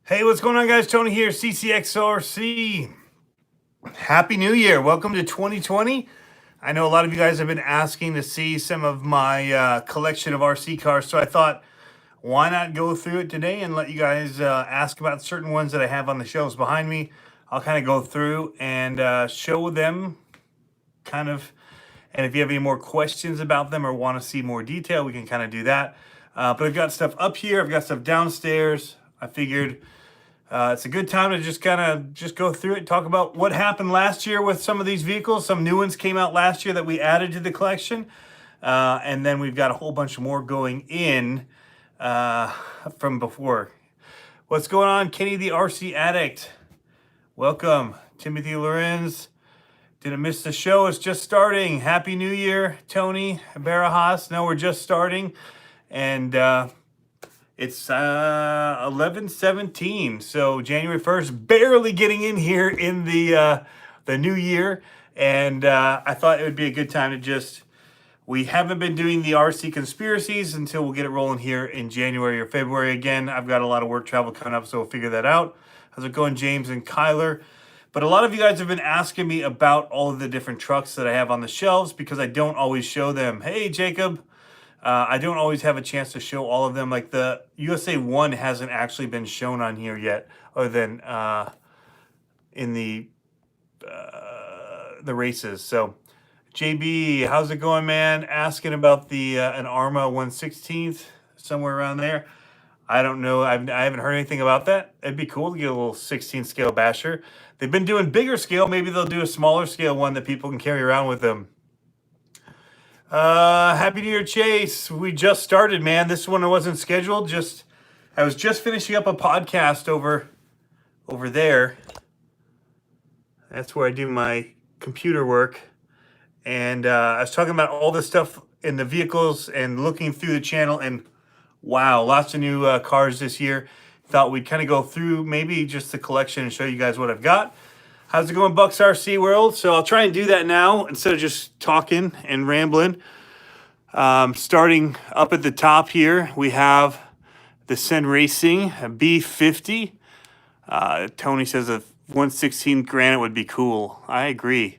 Hey, what's going on, guys? Tony here, CCxRC. Happy New Year. Welcome to 2020. I know a lot of you guys have been asking to see some of my collection of RC cars, so I thought, why not go through it today and let you guys ask about certain ones that I have on the shelves behind me. I'll kind of go through and show them kind of, and if you have any more questions about them or want to see more detail, we can kind of do that. But I've got stuff up here, I've got stuff downstairs. I figured it's a good time to just go through it, talk about what happened last year with some of these vehicles. Some new ones came out last year that we added to the collection. And then we've got a whole bunch more going in from before. What's going on, Kenny the RC Addict? Welcome. Timothy Lorenz. Didn't miss the show. It's just starting. Happy New Year, Tony Barajas. No, we're just starting. And it's 11/17, so January 1st, barely getting in here in the new year. And I thought it would be a good time to we haven't been doing the RC conspiracies until we'll get it rolling here in January or February again. I've got a lot of work travel coming up, so we'll figure that out. How's it going, James and Kyler? But a lot of you guys have been asking me about all of the different trucks that I have on the shelves because I don't always show them. Hey, Jacob. I don't always have a chance to show all of them. Like the USA 1 hasn't actually been shown on here yet, other than in the races. So, JB, how's it going, man? Asking about the an Arma 1/16th, somewhere around there. I don't know. I haven't heard anything about that. It'd be cool to get a little 16 scale basher. They've been doing bigger scale. Maybe they'll do a smaller scale one that people can carry around with them. Happy New Year, Chase. We just started, man. This one wasn't scheduled. I was just finishing up a podcast over there. That's where I do my computer work. And I was talking about all this stuff in the vehicles and looking through the channel. And wow, lots of new cars this year. Thought we'd kind of go through maybe just the collection and show you guys what I've got. How's it going, Bucks RC World? So I'll try and do that now instead of just talking and rambling. Starting up at the top here, we have the Sen Racing B50. Tony says a 1/16 Granite would be cool. I agree.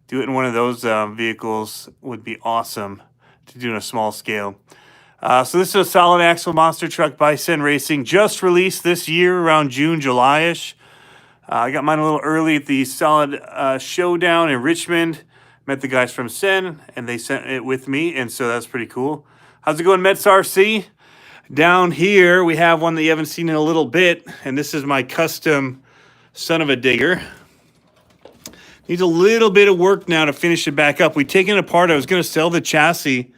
Do it in one of those vehicles would be awesome to do in a small scale. So this is a solid axle monster truck by Sen Racing, just released this year around June, July-ish. I got mine a little early at the Solid Showdown in Richmond. Met the guys from Sen, and they sent it with me, and so that's pretty cool. How's it going, Mets RC? Down here, we have one that you haven't seen in a little bit, and this is my custom Son-uva digger. Needs a little bit of work now to finish it back up. We taken it apart. I was going to sell the chassis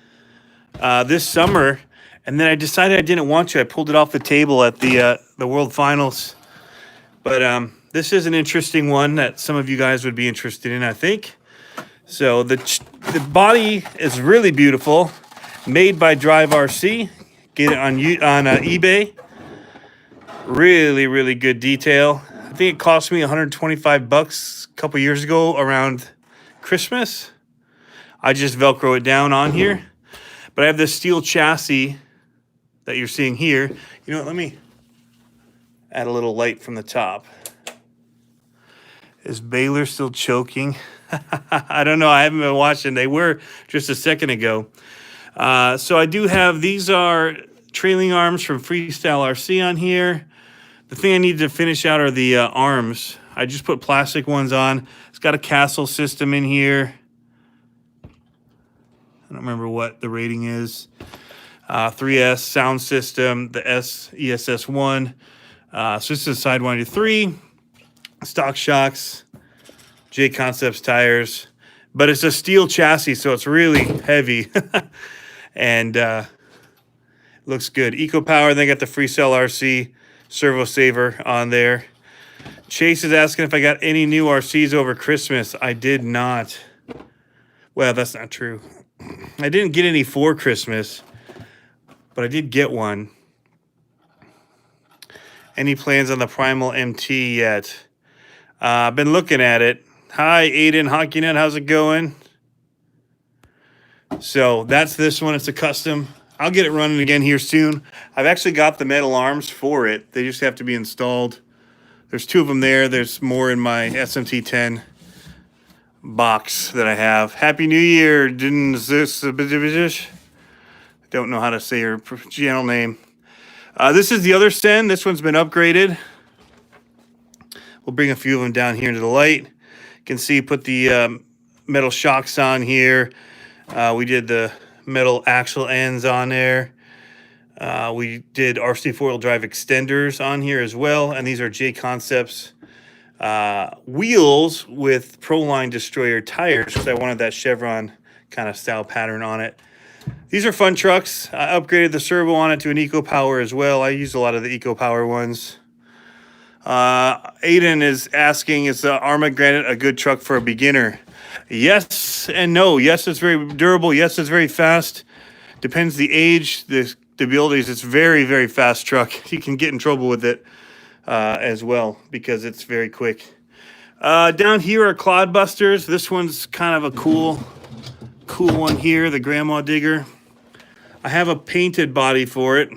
this summer, and then I decided I didn't want to. I pulled it off the table at the World Finals. But this is an interesting one that some of you guys would be interested in, I think. So the body is really beautiful, made by Drive RC. Get it on eBay. Really, really good detail. I think it cost me $125 a couple years ago around Christmas. I just Velcro it down on here. But I have this steel chassis that you're seeing here. You know what, let me add a little light from the top. Is Baylor still choking? I don't know. I haven't been watching. They were just a second ago. So I do have, these are trailing arms from Freestyle RC on here. The thing I need to finish out are the arms. I just put plastic ones on. It's got a Castle system in here. I don't remember what the rating is. 3S sound system, the ESS1. So this is a Sidewinder 3. Stock shocks, J Concepts tires, but it's a steel chassis, so it's really heavy, and looks good. Eco Power. They got the Freestyle RC Servo Saver on there. Chase is asking if I got any new RCs over Christmas. I did not. Well, that's not true. I didn't get any for Christmas, but I did get one. Any plans on the Primal MT yet? I've been looking at it. Hi, Aiden HockeyNet. How's it going? So that's this one. It's a custom I'll get it running again here soon. I've actually got the metal arms for it. They just have to be installed. There's 2 of them there. There's more in my SMT10 box that I have. Happy New Year. Don't know how to say her channel name. This is the other stand. This one's been upgraded. We'll bring a few of them down here into the light. You can see, put the metal shocks on here. We did the metal axle ends on there. We did RC four-wheel drive extenders on here as well. And these are J Concepts wheels with Proline Destroyer tires, because I wanted that chevron kind of style pattern on it. These are fun trucks. I upgraded the servo on it to an Eco Power as well. I use a lot of the Eco Power ones. Aiden is asking, is the Arma Granite a good truck for a beginner? Yes and no. Yes, it's very durable. Yes, it's very fast. Depends the age, the abilities. It's very, very fast truck. You can get in trouble with it as well because it's very quick. Down here are Clodbusters. This one's kind of a cool one here, the Grandma Digger. I have a painted body for it.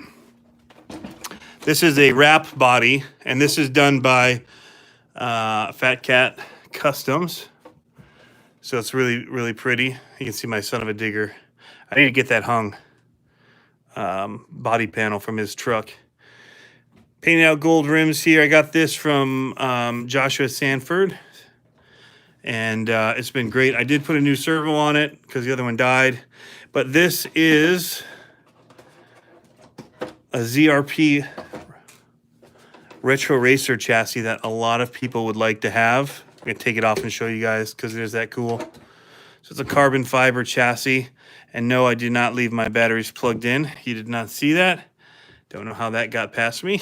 This is a wrap body, and this is done by Fat Cat Customs. So it's really, really pretty. You can see my son of a digger. I need to get that hung body panel from his truck. Painted out gold rims here. I got this from Joshua Sanford, and it's been great. I did put a new servo on it because the other one died. But this is a ZRP Retro Racer chassis that a lot of people would like to have. I'm going to take it off and show you guys because it is that cool. So it's a carbon fiber chassis. And no, I did not leave my batteries plugged in. You did not see that. Don't know how that got past me.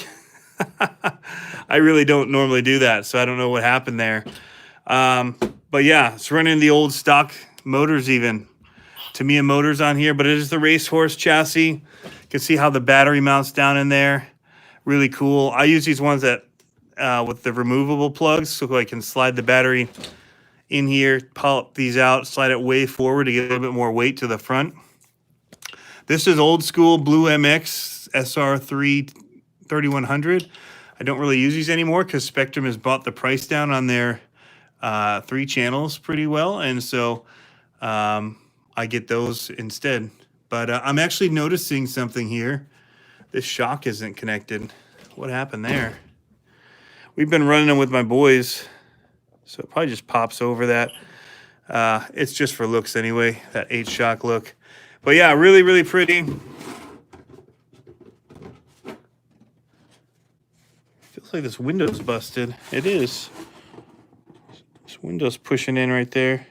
I really don't normally do that, so I don't know what happened there. But yeah, it's running the old stock motors even. Tamiya motors on here, but it is the racehorse chassis. You can see how the battery mounts down in there. Really cool. I use these ones that with the removable plugs, so I can slide the battery in here, pop these out, slide it way forward to get a little bit more weight to the front. This is old school Blue MX SR3 3100. I don't really use these anymore because Spectrum has bought the price down on their 3 channels pretty well, and so I get those instead. But I'm actually noticing something here. This shock isn't connected. What happened there? We've been running them with my boys, so it probably just pops over that. It's just for looks anyway, that 8-shock look. But yeah, really, really pretty. Feels like this window's busted. It is. This window's pushing in right there.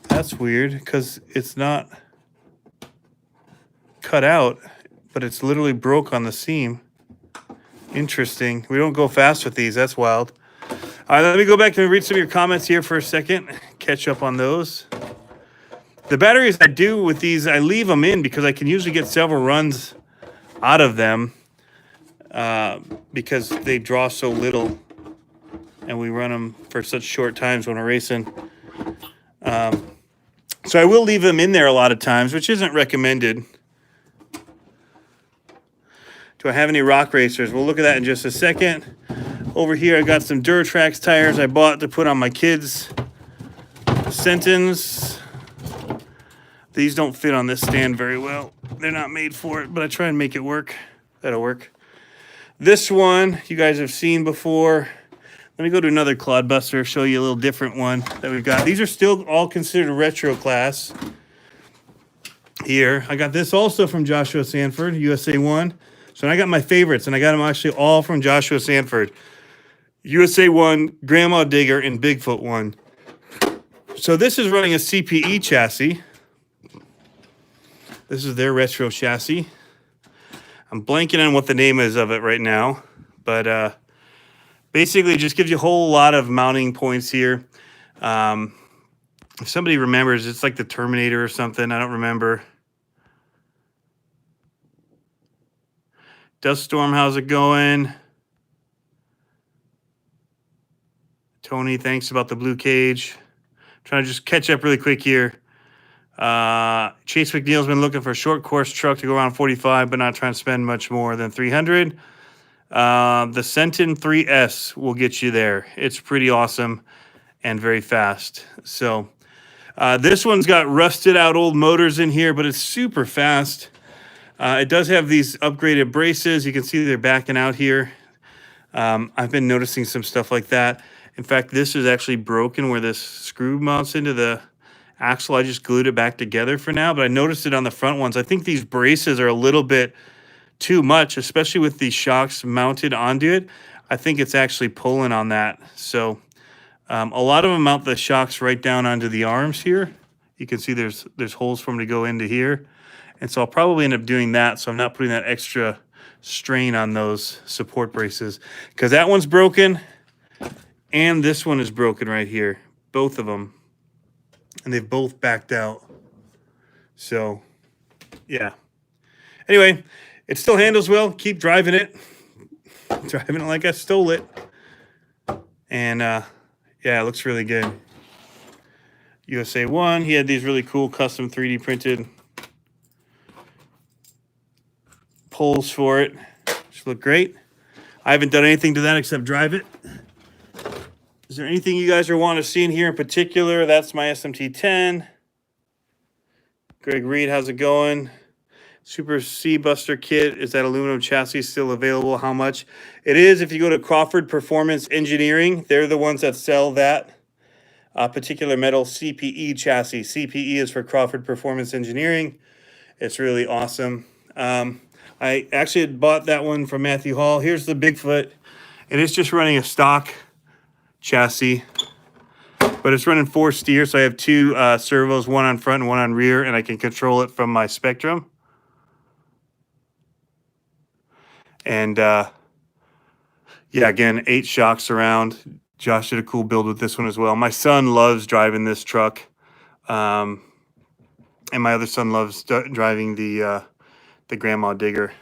That's weird because it's not cut out, but it's literally broke on the seam. Interesting. We don't go fast with these. That's wild. All right, let me go back and read some of your comments here for a second. Catch up on those. The batteries I do with these, I leave them in because I can usually get several runs out of them because they draw so little and we run them for such short times when we're racing. So I will leave them in there a lot of times, which isn't recommended. Do I have any rock racers? We'll look at that in just a second. Over here, I got some Duratrax tires I bought to put on my kids' Sentins. These don't fit on this stand very well. They're not made for it, but I try and make it work. That'll work. This one, you guys have seen before. Let me go to another Clodbuster, show you a little different one that we've got. These are still all considered retro class here. I got this also from Joshua Sanford, USA 1. So I got my favorites, and I got them actually all from Joshua Sanford. USA 1, Grandma Digger, and Bigfoot 1. So this is running a CPE chassis. This is their retro chassis. I'm blanking on what the name is of it right now, but basically it just gives you a whole lot of mounting points here. If somebody remembers, it's like the Terminator or something. I don't remember. Dust Storm, how's it going? Tony, thanks about the blue cage. Trying to just catch up really quick here. Chase McNeil's been looking for a short course truck to go around 45, but not trying to spend much more than 300. The Sentin 3S will get you there. It's pretty awesome and very fast. So this one's got rusted out old motors in here, but it's super fast. It does have these upgraded braces. You can see they're backing out here. I've been noticing some stuff like that. In fact, this is actually broken where this screw mounts into the axle. I just glued it back together for now, but I noticed it on the front ones. I think these braces are a little bit too much, especially with the shocks mounted onto it. I think it's actually pulling on that. So a lot of them mount the shocks right down onto the arms here. You can see there's holes for them to go into here. And so I'll probably end up doing that, so I'm not putting that extra strain on those support braces, because that one's broken and this one is broken right here, both of them, and they've both backed out. So yeah, anyway, it still handles well. Keep driving it like I stole it. And yeah, it looks really good. USA 1, he had these really cool custom 3D printed poles for it, which look great. I haven't done anything to that except drive it. Is there anything you guys are wanting to see in here in particular? That's my SMT10. Greg Reed, how's it going? Super C Buster kit. Is that aluminum chassis still available? How much? It is if you go to Crawford Performance Engineering. They're the ones that sell that particular metal CPE chassis. CPE is for Crawford Performance Engineering. It's really awesome. I actually had bought that one from Matthew Hall. Here's the Bigfoot. And it's just running a stock chassis, but it's running 4 steers. So I have 2 servos, one on front and one on rear, and I can control it from my Spectrum. And yeah, again, 8 shocks around. Josh did a cool build with this one as well. My son loves driving this truck. And my other son loves driving the Grandma Digger.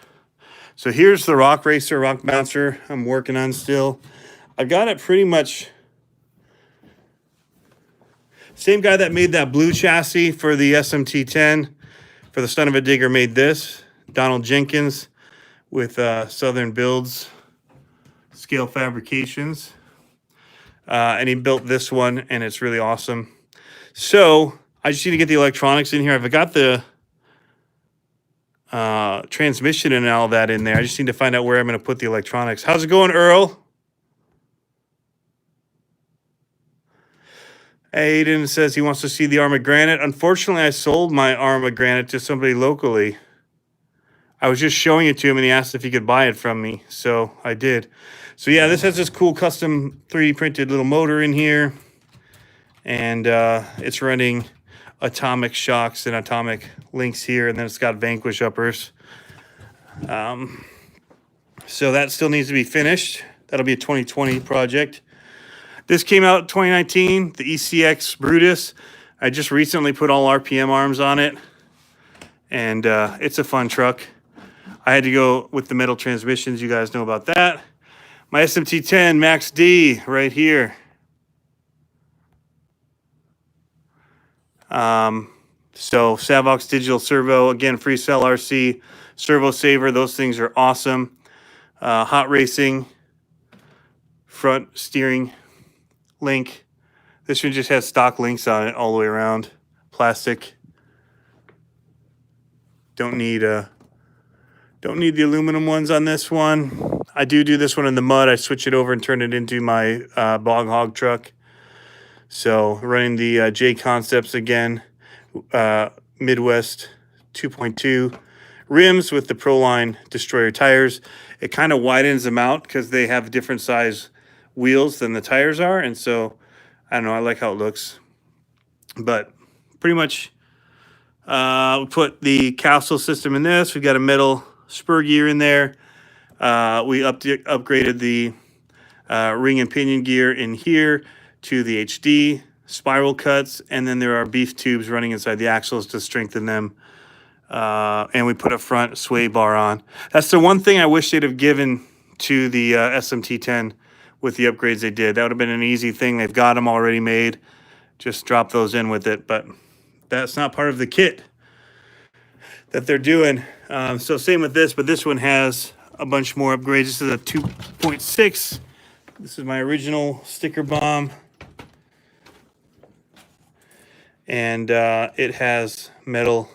So here's the rock racer, rock bouncer I'm working on still. I've got it pretty much. Same guy that made that blue chassis for the SMT10 for the Son-uva Digger made this. Donald Jenkins with Southern Builds Scale Fabrications. And he built this one, and it's really awesome. So I just need to get the electronics in here. I've got the transmission and all that in there. I just need to find out where I'm going to put the electronics. How's it going, Earl? Aiden says he wants to see the arm of granite. Unfortunately, I sold my arm of granite to somebody locally. I was just showing it to him, and he asked if he could buy it from me, so I did. So yeah, this has this cool custom 3D printed little motor in here, and it's running atomic shocks and atomic links here, and then it's got Vanquish uppers. So that still needs to be finished. That'll be a 2020 project. This came out in 2019, the ECX Brutus. I just recently put all RPM arms on it, and it's a fun truck. I had to go with the metal transmissions. You guys know about that. My SMT10 Max D right here. So Sandbox digital servo, again, Freestyle RC, servo saver. Those things are awesome. Hot racing, front steering link. This one just has stock links on it all the way around. Plastic. Don't need the aluminum ones on this one. I do this one in the mud. I switch it over and turn it into my bog hog truck. So running the J Concepts again, Midwest 2.2 rims with the Proline Destroyer tires. It kind of widens them out because they have different size wheels than the tires are, and so I don't know, I like how it looks. But pretty much we put the capsule system in this. We got a metal spur gear in there. We upgraded the ring and pinion gear in here to the HD spiral cuts, and then there are beef tubes running inside the axles to strengthen them. And we put a front sway bar on. That's the one thing I wish they'd have given to the SMT10 with the upgrades they did. That would have been an easy thing. They've got them already made. Just drop those in with it. But that's not part of the kit that they're doing. So same with this, but this one has a bunch more upgrades. This is a 2.6. This is my original sticker bomb. And it has metal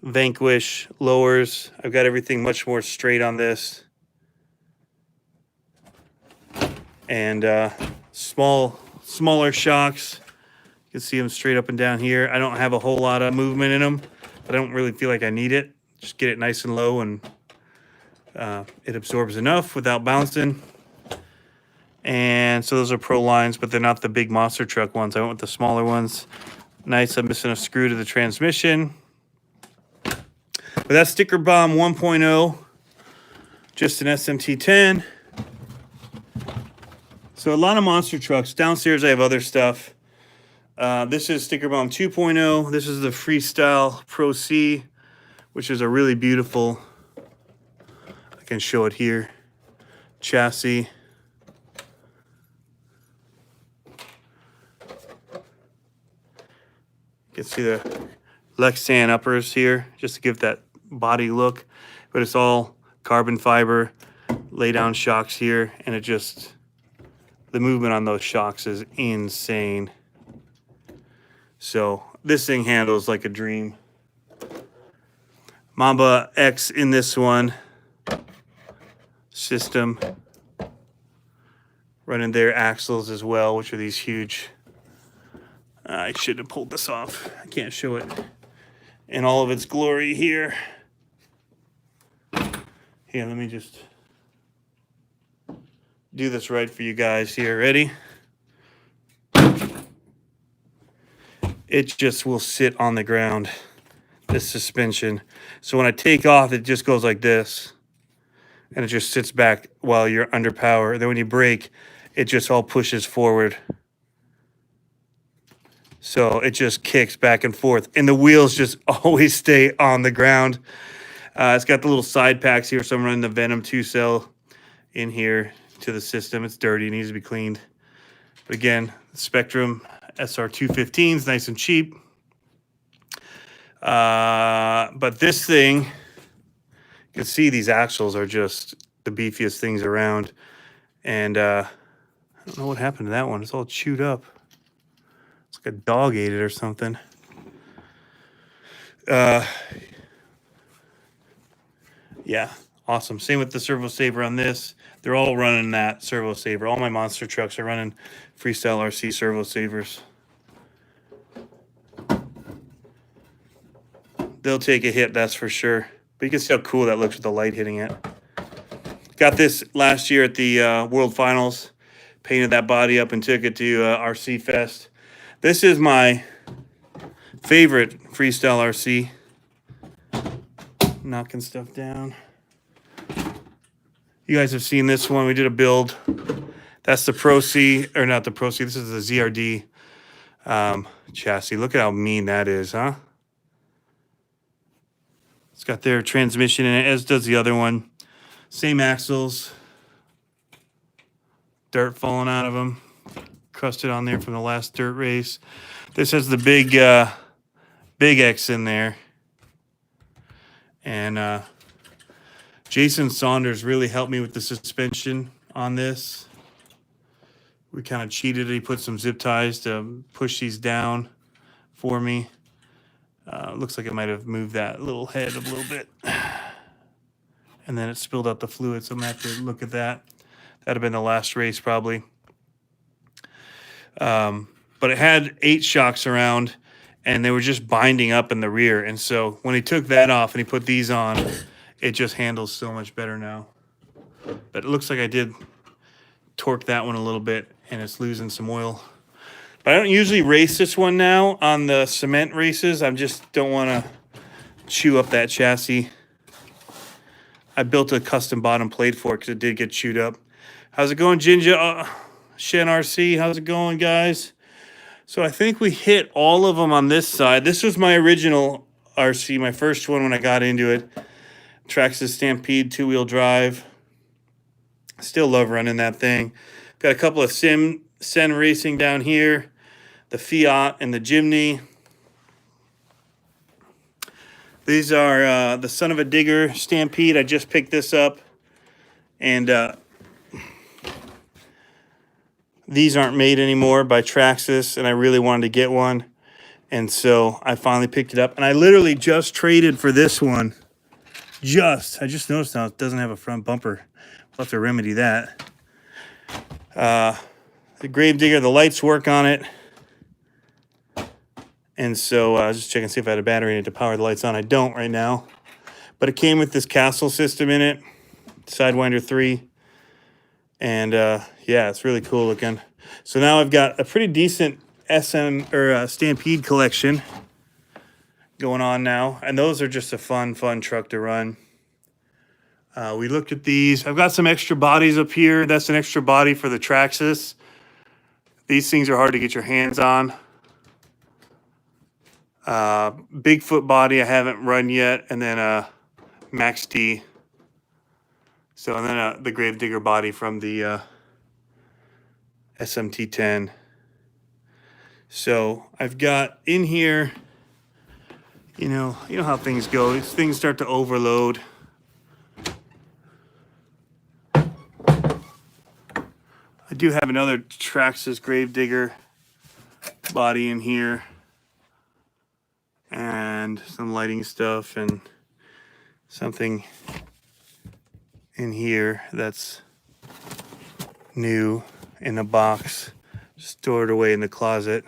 Vanquish lowers. I've got everything much more straight on this. And smaller shocks. You can see them straight up and down here. I don't have a whole lot of movement in them, but I don't really feel like I need it. Just get it nice and low, and it absorbs enough without bouncing. And so those are pro lines, but they're not the big monster truck ones. I went with the smaller ones. Nice. I'm missing a screw to the transmission. But that's Sticker Bomb 1.0. Just an SMT10. So a lot of monster trucks. Downstairs I have other stuff. This is Sticker Bomb 2.0. This is the Freestyle Pro C, which is a really beautiful, I can show it here, chassis. You can see the Lexan uppers here, just to give that body look. But it's all carbon fiber, lay down shocks here, and it just, the movement on those shocks is insane. So this thing handles like a dream. Mamba X in this one. System. Running their axles as well, which are these huge. I should have pulled this off. I can't show it in all of its glory here. Here, let me just do this right for you guys here. Ready? It just will sit on the ground, this suspension. So when I take off, it just goes like this. And it just sits back while you're under power. Then when you brake, it just all pushes forward. So it just kicks back and forth. And the wheels just always stay on the ground. It's got the little side packs here. So I'm running the Venom 2-cell in here to the system. It's dirty. It needs to be cleaned. But again, Spectrum SR215 is nice and cheap. But this thing, you can see these axles are just the beefiest things around. And I don't know what happened to that one. It's all chewed up. It's like a dog ate it or something. Yeah, awesome. Same with the servo saver on this. They're all running that servo saver. All my monster trucks are running Freestyle RC servo savers. They'll take a hit, that's for sure. But you can see how cool that looks with the light hitting it. Got this last year at the World Finals. Painted that body up and took it to RC Fest. This is my favorite Freestyle RC. Knocking stuff down. You guys have seen this one. We did a build. That's the Pro C, or not the Pro C. This is the ZRD chassis. Look at how mean that is, huh? It's got their transmission in it, as does the other one. Same axles. Dirt falling out of them. Crusted on there from the last dirt race. This has the big X in there. And Jason Saunders really helped me with the suspension on this. We kind of cheated. He put some zip ties to push these down for me. Looks like it might have moved that little head a little bit. And then it spilled out the fluid, so I'm going to have to look at that. That'd have been the last race probably. But it had 8 shocks around, and they were just binding up in the rear. And so when he took that off and he put these on, it just handles so much better now. But it looks like I did torque that one a little bit, and it's losing some oil. But I don't usually race this one now on the cement races. I just don't want to chew up that chassis. I built a custom bottom plate for it because it did get chewed up. How's it going, Jinja? Shen RC, how's it going, guys? So I think we hit all of them on this side. This was my original RC, my first one when I got into it. Traxxas Stampede 2-wheel drive. Still love running that thing. Got a couple of Sen racing down here. The Fiat and the Jimny. These are the Son-uva Digger Stampede. I just picked this up. And these aren't made anymore by Traxxas, and I really wanted to get one. And so I finally picked it up. And I literally just traded for this one. I just noticed now it doesn't have a front bumper. We'll have to remedy that. The Gravedigger, the lights work on it. And so I was just checking to see if I had a battery in it to power the lights on. I don't right now. But it came with this castle system in it. Sidewinder 3. And yeah, it's really cool looking. So now I've got a pretty decent Stampede collection going on now. And those are just a fun truck to run. We looked at these. I've got some extra bodies up here. That's an extra body for the Traxxas. These things are hard to get your hands on. Bigfoot body I haven't run yet. And then Max T. So, and then the Gravedigger body from the SMT-10. So I've got in here, you know how things go. Things start to overload. I do have another Traxxas Gravedigger body in here. And some lighting stuff and something in here that's new in a box, stored away in the closet.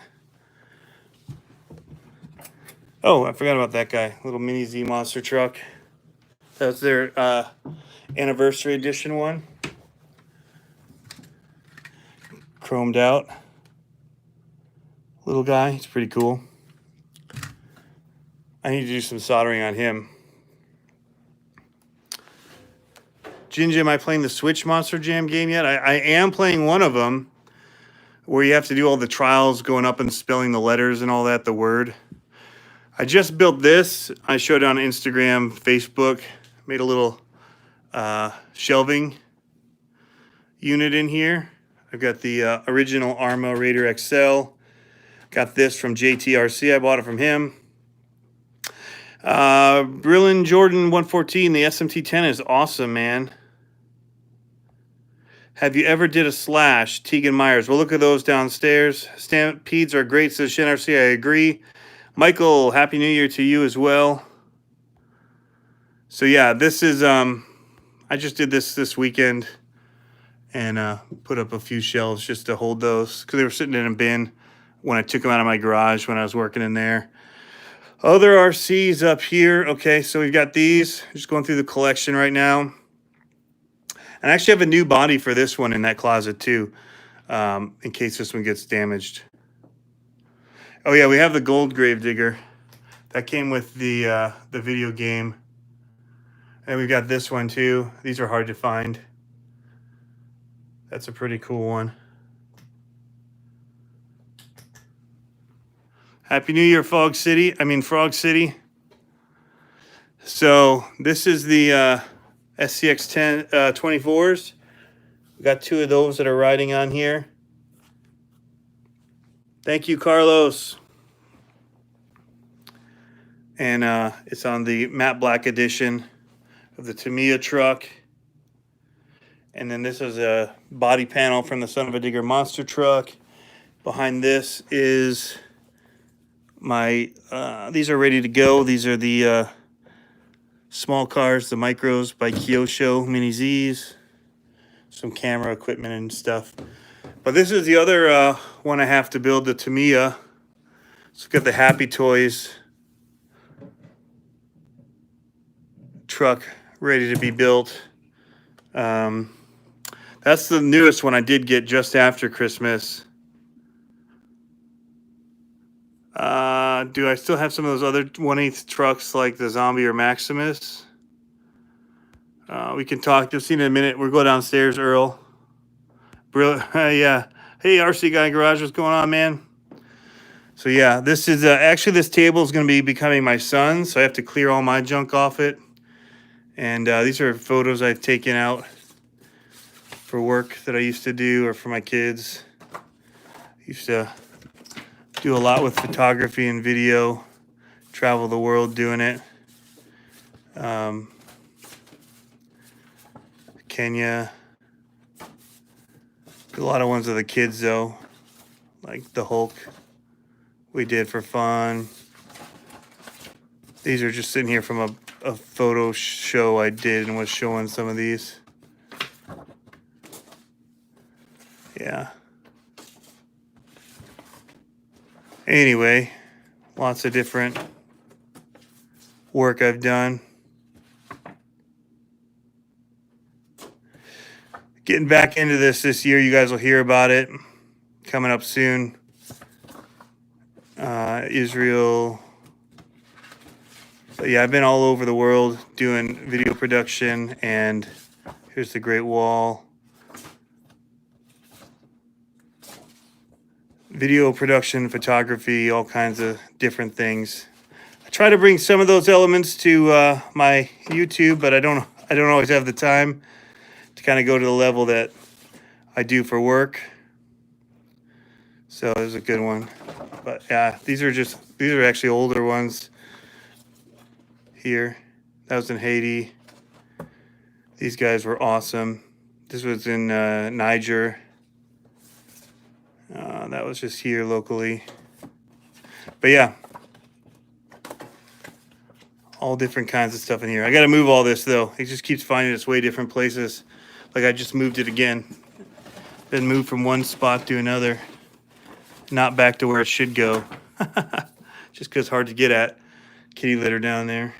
Oh, I forgot about that guy. Little mini Z monster truck. That's their anniversary edition one. Chromed out. Little guy. He's pretty cool. I need to do some soldering on him. Ginger, am I playing the Switch Monster Jam game yet? I am playing one of them where you have to do all the trials going up and spelling the letters and all that, the word. I just built this. I showed it on Instagram, Facebook. Made a little shelving unit in here. I've got the original Arma Raider XL. Got this from JTRC. I bought it from him. Brillin Jordan 114. The SMT-10 is awesome, man. Have you ever did a slash? Tegan Myers. We'll look at those downstairs. Stampedes are great, says ShinRC. I agree. Michael, Happy New Year to you as well. So yeah, this is I just did this weekend and put up a few shelves just to hold those because they were sitting in a bin when I took them out of my garage when I was working in there. Other RCs up here. Okay, so we've got these. Just going through the collection right now. And I actually have a new body for this one in that closet too, in case this one gets damaged. Oh yeah, we have the gold Gravedigger. That came with the video game. And we've got this one too. These are hard to find. That's a pretty cool one. Happy New Year, Frog City. So this is the SCX 24s. We got two of those that are riding on here. Thank you, Carlos. And it's on the matte black edition of the Tamiya truck. And then this is a body panel from the Son-uva Digger monster truck. Behind this is my, these are ready to go. These are the small cars, the micros by Kyosho Mini Zs. Some camera equipment and stuff. But this is the other one I have to build, the Tamiya. Let's look at the Happy Toys truck ready to be built. That's the newest one I did get just after Christmas. Do I still have some of those other 1/8 trucks like the Zombie or Maximus? We can talk. You'll see in a minute. We'll go downstairs, Earl. Yeah. Hey, RC Guy Garage, what's going on, man? So yeah, this is actually this table is going to be becoming my son's, so I have to clear all my junk off it. And these are photos I've taken out for work that I used to do or for my kids. I used to do a lot with photography and video, travel the world doing it. Kenya. A lot of ones of the kids though, like the Hulk we did for fun. These are just sitting here from a photo show I did and was showing some of these. Yeah. Anyway, lots of different work I've done. Getting back into this year. You guys will hear about it coming up soon. Israel. But yeah, I've been all over the world doing video production, and here's the Great Wall. Video production, photography, all kinds of different things. I try to bring some of those elements to my YouTube, but I don't always have the time to kind of go to the level that I do for work. So this is a good one. But yeah, these are actually older ones here. That was in Haiti. These guys were awesome. This was in Niger. That was just here locally. But yeah, all different kinds of stuff in here. I got to move all this though. It just keeps finding its way different places. Like I just moved it again. Then moved from one spot to another. Not back to where it should go. Just because it's hard to get at. Kitty litter down there.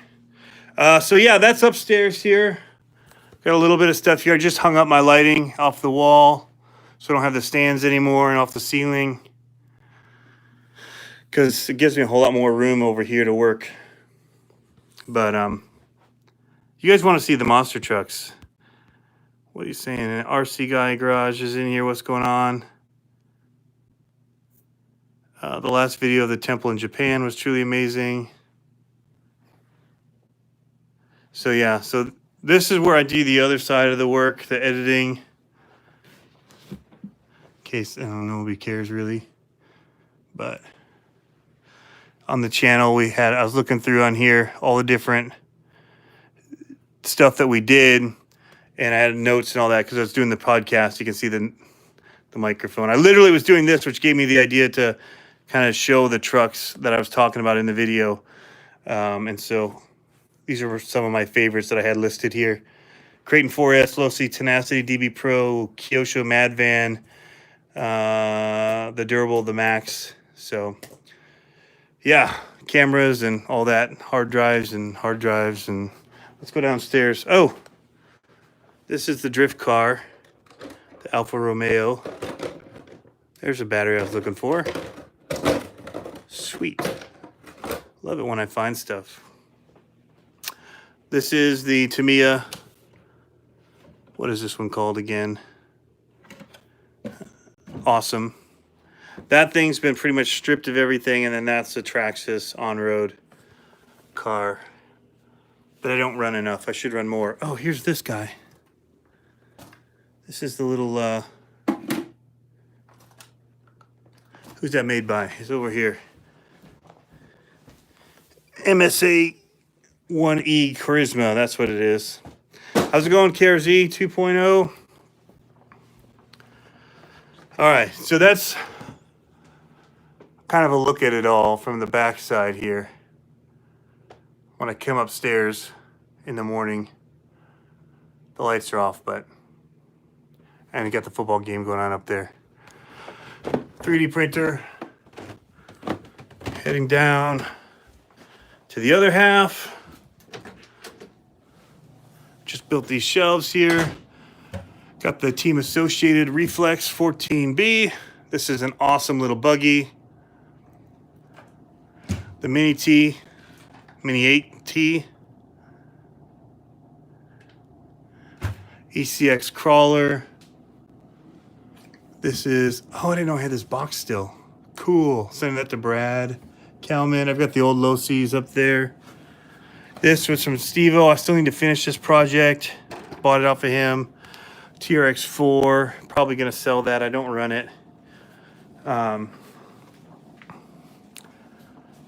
So yeah, that's upstairs here. Got a little bit of stuff here. I just hung up my lighting off the wall, so I don't have the stands anymore, and off the ceiling, because it gives me a whole lot more room over here to work. But you guys want to see the monster trucks? What are you saying? An RC guy garage is in here. What's going on? The last video of the temple in Japan was truly amazing. So yeah, so this is where I do the other side of the work, the editing. In case, I don't know, nobody cares really. But on the channel I was looking through on here, all the different stuff that we did. And I had notes and all that because I was doing the podcast. You can see the microphone. I literally was doing this, which gave me the idea to kind of show the trucks that I was talking about in the video. And so these are some of my favorites that I had listed here. Cretan 4S, Low C Tenacity, DB Pro, Kyosho Mad Van, the Durable, the Max. So yeah, cameras and all that, hard drives. And let's go downstairs. Oh, this is the drift car, the Alfa Romeo. There's a battery I was looking for. Sweet. Love it when I find stuff. This is the Tamiya. What is this one called again? Awesome. That thing's been pretty much stripped of everything, and then that's the Traxxas on-road car. But I don't run enough. I should run more. Oh, here's this guy. This is the little, who's that made by? It's over here. MSA 1E Charisma, that's what it is. How's it going, KRZ 2.0? All right, so that's kind of a look at it all from the back side here. When I come upstairs in the morning, the lights are off, but and you got the football game going on up there. 3D printer. Heading down to the other half. Just built these shelves here. Got the Team Associated Reflex 14B. This is an awesome little buggy. The Mini 8T. ECX crawler. This is, oh, I didn't know I had this box still. Cool. Sending that to Brad Kalman. I've got the old low C's up there. This was from Steve-O. I still need to finish this project. Bought it off of him. TRX4. Probably going to sell that. I don't run it. But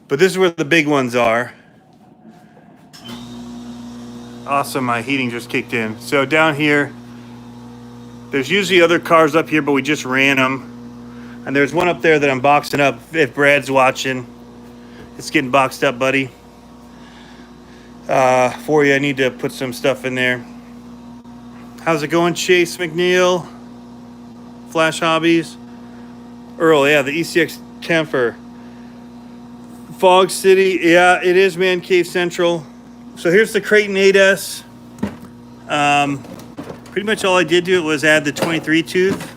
this is where the big ones are. Awesome, my heating just kicked in. So down here, there's usually other cars up here, but we just ran them. And there's one up there that I'm boxing up. If Brad's watching, it's getting boxed up, buddy. For you, I need to put some stuff in there. How's it going, Chase McNeil? Flash Hobbies. Earl, yeah, the ECX Camper. Fog City, yeah, it is Man Cave Central. So here's the Cretan 8S. Pretty much all I did to it was add the 23 tooth.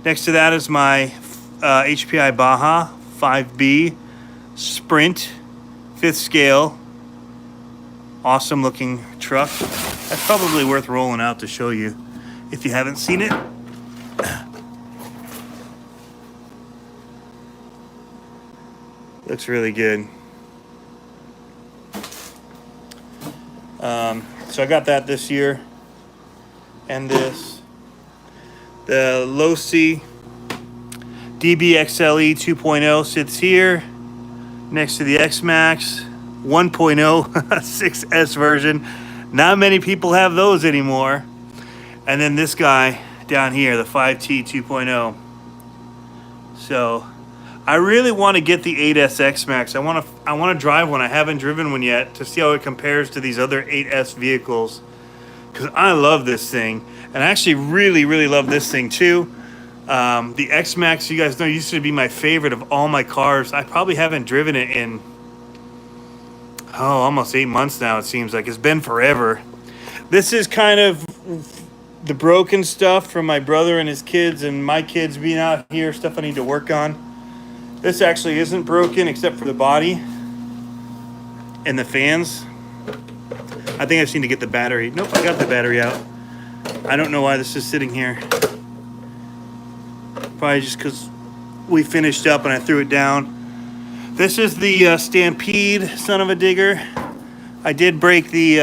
Next to that is my HPI Baja 5B Sprint 5th scale. Awesome looking truck. That's probably worth rolling out to show you if you haven't seen it. Looks really good. So I got that this year. And this. The Losi DBXLE 2.0 sits here next to the X-Max 1.0 6S version. Not many people have those anymore. And then this guy down here, the 5T 2.0. So I really want to get the 8S X-Max. I want to drive one. I haven't driven one yet to see how it compares to these other 8S vehicles, because I love this thing, and I actually really love this thing too. The X-Max, you guys know, used to be my favorite of all my cars. I probably haven't driven it in almost 8 months now. It seems like it's been forever. This is kind of the broken stuff from my brother and his kids and my kids being out here, stuff I need to work on. This actually isn't broken except for the body and the fans. I think I just need to get the battery. Nope, I got the battery out. I don't know why this is sitting here. Probably just because we finished up and I threw it down. This is the Stampede Son-uva digger. I did break the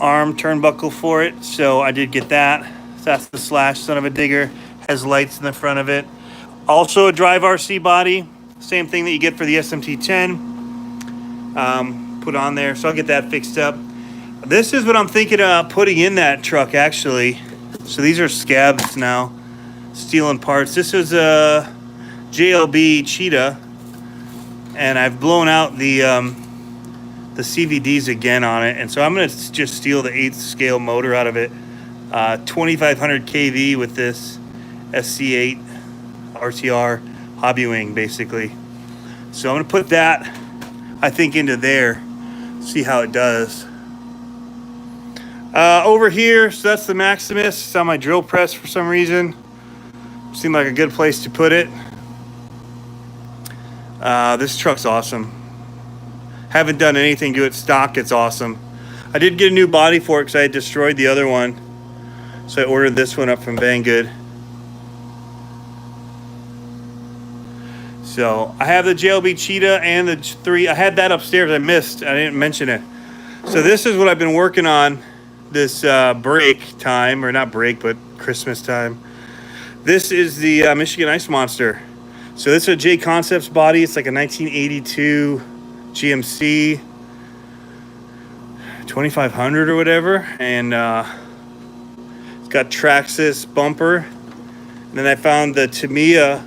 arm turnbuckle for it, so I did get that. So that's the Slash Son-uva digger. Has lights in the front of it. Also a Drive RC body, same thing that you get for the SMT10, put on there. So I'll get that fixed up. This is what I'm thinking of putting in that truck, actually. So these are scabs now, steel and parts. This is a JLB Cheetah, and I've blown out the CVDs again on it, and so I'm gonna just steal the 8th scale motor out of it. 2500 kV with this SC8 RTR hobby wing, basically. So I'm gonna put that, I think, into there, see how it does. Over here, so that's the Maximus. It's on my drill press for some reason. Seemed like a good place to put it. This truck's awesome. Haven't done anything to it stock. It's awesome. I did get a new body for it because I had destroyed the other one, so I ordered this one up from Banggood. So I have the JLB Cheetah and the 3. I had that upstairs. I missed. I didn't mention it. So this is what I've been working on this break time, or not break, but Christmas time. This is the Michigan Ice Monster. So this is a J Concepts body. It's like a 1982 GMC 2500 or whatever, and it's got Traxxas bumper. And then I found the Tamiya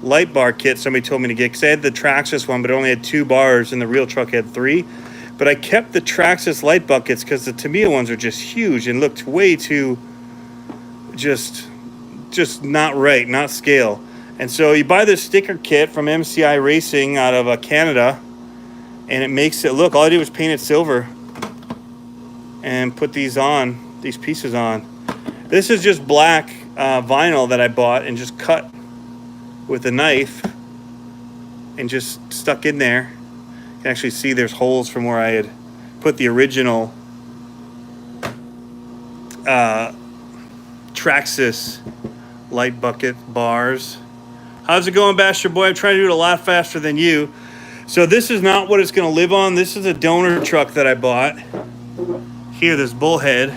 light bar kit somebody told me to get, because I had the Traxxas one, but it only had 2 bars, and the real truck had 3. But I kept the Traxxas light buckets because the Tamiya ones are just huge and looked way too just not right, not scale. And so you buy this sticker kit from MCI Racing out of Canada, and it makes it look, all I did was paint it silver and put these pieces on. This is just black vinyl that I bought and just cut with a knife and just stuck in there. You can actually see there's holes from where I had put the original Traxxas light bucket bars. How's it going, Basher Boy? I'm trying to do it a lot faster than you. So this is not what it's going to live on. This is a donor truck that I bought. Here, this bullhead.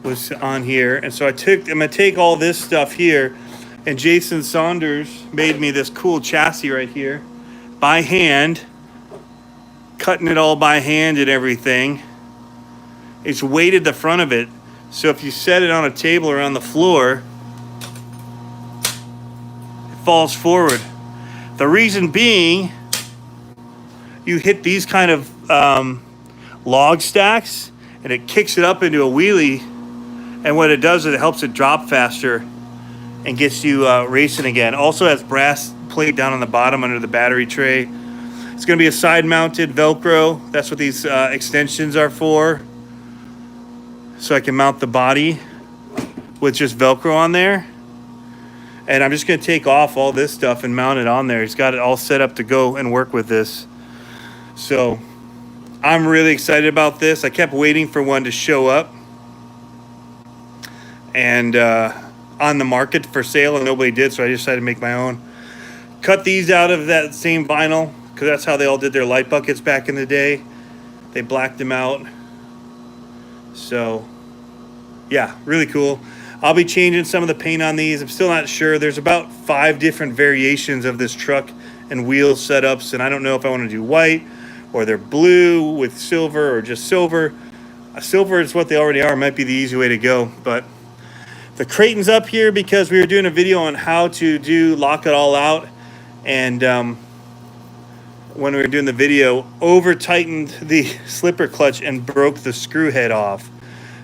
Was on here. And so I'm going to take all this stuff here, and Jason Saunders made me this cool chassis right here. by hand, cutting it all by hand and everything. It's weighted the front of it, so if you set it on a table or on the floor, it falls forward. The reason being, you hit these kind of log stacks and it kicks it up into a wheelie, and what it does is it helps it drop faster and gets you racing again. Also has brass plate down on the bottom under the battery tray. It's going to be a side mounted Velcro. That's what these extensions are for, so I can mount the body with just Velcro on there. And I'm just going to take off all this stuff and mount it on there. He's got it all set up to go and work with this. So I'm really excited about this. I kept waiting for one to show up and on the market for sale, and nobody did, so I decided to make my own. Cut these out of that same vinyl, because that's how they all did their light buckets back in the day. They blacked them out. So yeah, really cool. I'll be changing some of the paint on these. I'm still not sure. There's about 5 different variations of this truck and wheel setups, and I don't know if I want to do white or they're blue with silver or just silver. Silver is what they already are. Might be the easy way to go. But the Cretan's up here because we were doing a video on how to do lock it all out, and when we were doing the video, over tightened the slipper clutch and broke the screw head off.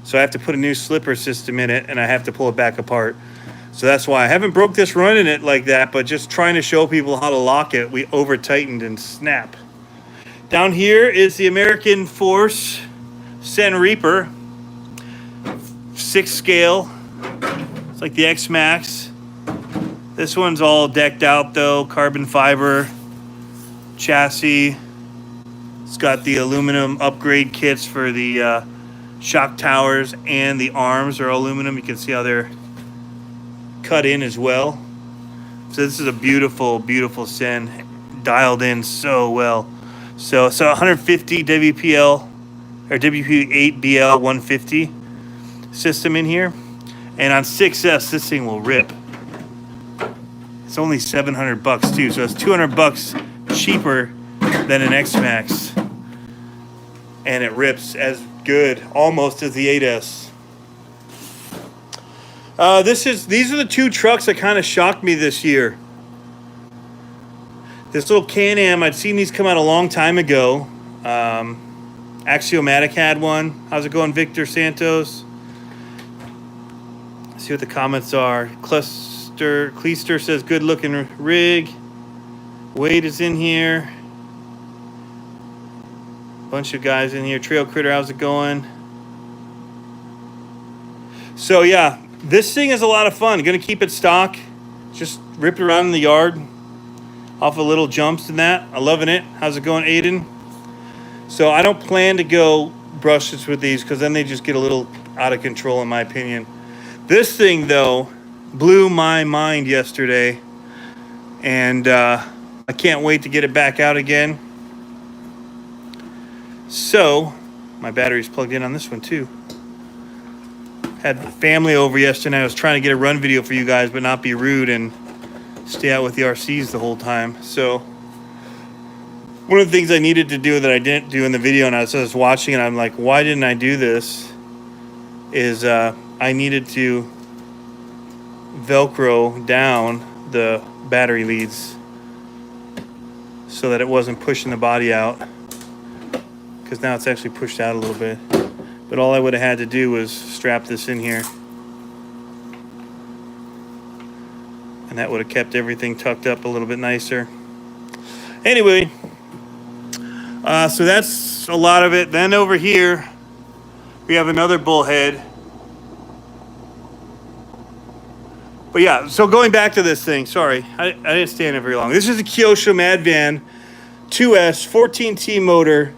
So I have to put a new slipper system in it, and I have to pull it back apart. So that's why I haven't broke this running it like that, but just trying to show people how to lock it, we over tightened and snap. Down here is the American Force Sen Reaper, 6 scale. It's like the X Max. This one's all decked out though, carbon fiber chassis. It's got the aluminum upgrade kits for the shock towers, and the arms are aluminum. You can see how they're cut in as well. So this is a beautiful, beautiful Sen, dialed in so well. So 150 WPL or WP8BL 150 system in here, and on 6S this thing will rip. It's only $700 too, so it's $200 cheaper than an X Max, and it rips as good almost as the 8S. These are the 2 trucks that kind of shocked me this year. This little Can-Am, I'd seen these come out a long time ago. Axiomatic had one. How's it going, Victor Santos? Let's see what the comments are. Cleister says, good looking rig. Wade is in here. Bunch of guys in here. Trail Critter, how's it going? So yeah, this thing is a lot of fun. Gonna keep it stock. Just rip it around in the yard. Off of little jumps and that. I'm loving it. How's it going, Aiden? So I don't plan to go brushless with these, because then they just get a little out of control in my opinion. This thing though blew my mind yesterday, and I can't wait to get it back out again. So my battery's plugged in on this one too. Had family over yesterday. I was trying to get a run video for you guys, but not be rude and stay out with the RCs the whole time. So one of the things I needed to do that I didn't do in the video, and I was watching and I'm like, why didn't I do this, is I needed to Velcro down the battery leads so that it wasn't pushing the body out, because now it's actually pushed out a little bit. But all I would have had to do was strap this in here, and that would have kept everything tucked up a little bit nicer. Anyway, so that's a lot of it. Then over here, we have another bullhead. But yeah, so going back to this thing, sorry, I didn't stay in it very long. This is a Kyosho Mad Van 2S 14T motor.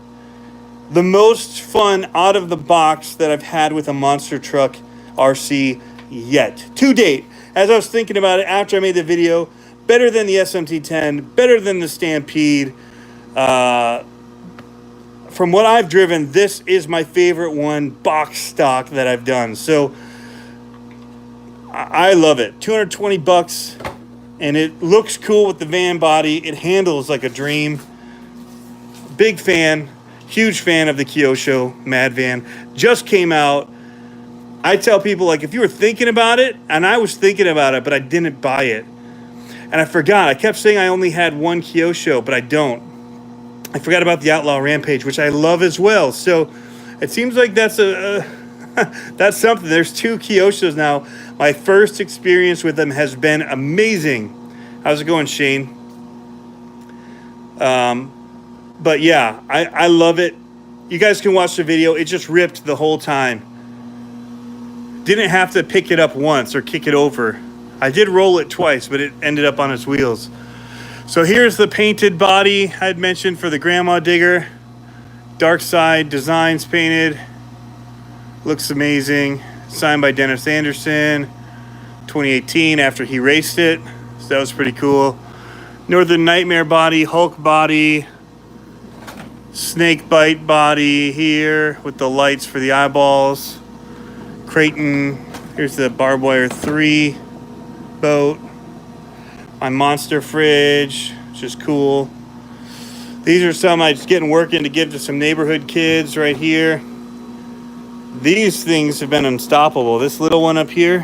The most fun out of the box that I've had with a monster truck RC yet, to date. As I was thinking about it after I made the video, better than the SMT10, better than the Stampede. From what I've driven, this is my favorite one, box stock, that I've done. So I love it. $220, And it looks cool with the van body. It handles like a dream. Big fan, huge fan of the Kyosho Mad van. Just came out. I tell people, like, if you were thinking about it, and I was thinking about it, but I didn't buy it. And I forgot. I kept saying I only had one Kyosho, but I don't. I forgot about the Outlaw Rampage, which I love as well. So it seems like that's that's something. There's 2 Kyoshos now. My first experience with them has been amazing. How's it going, Shane? But yeah, I love it. You guys can watch the video. It just ripped the whole time. Didn't have to pick it up once or kick it over. I did roll it twice, but it ended up on its wheels. So here's the painted body I had mentioned for the Grandma Digger. Dark Side Designs painted. Looks amazing. Signed by Dennis Anderson. 2018 after he raced it. So that was pretty cool. Northern Nightmare body, Hulk body. Snake Bite body here with the lights for the eyeballs. Cretan. Here's the Barbed Wire 3 boat. My monster fridge, which is cool. These are some I just getting working to give to some neighborhood kids right here. These things have been unstoppable. This little one up here,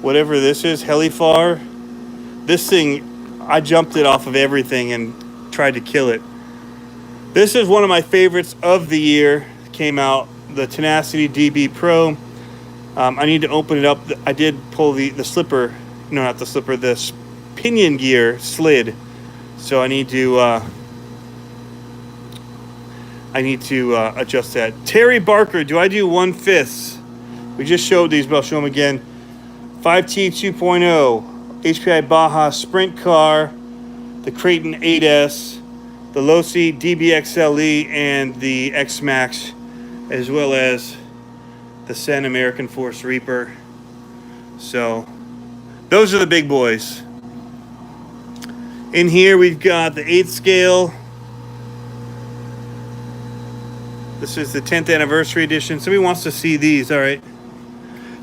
whatever this is, Helifar. This thing, I jumped it off of everything and tried to kill it. This is one of my favorites of the year. It came out, the Tenacity DB Pro. I need to open it up. I did pull the slipper, no, not the slipper, the pinion gear slid. So I need to adjust that. Terri Barker, do I do 1/5? We just showed these, but I'll show them again. 5T 2.0, HPI Baja Sprint Car, the Cretan 8S, the Losi DBXLE, and the X-Max, as well as the Sen American Force Reaper. So those are the big boys. In here we've got the 8th scale. This is the 10th anniversary edition. Somebody wants to see these. All right.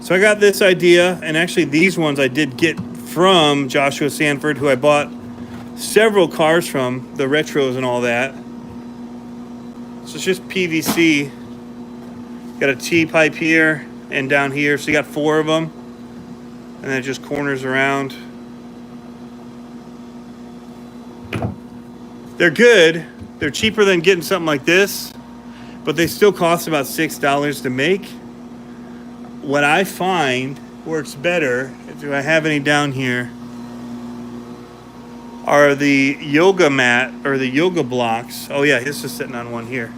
So I got this idea, and actually these ones I did get from Joshua Sanford, who I bought several cars from, the retros and all that. So it's just PVC. Got a T-pipe here and down here. So you got 4 of them. And then it just corners around. They're good. They're cheaper than getting something like this, but they still cost about $6 to make. What I find works better, do I have any down here, are the yoga mat or the yoga blocks. Oh yeah, this is sitting on one here.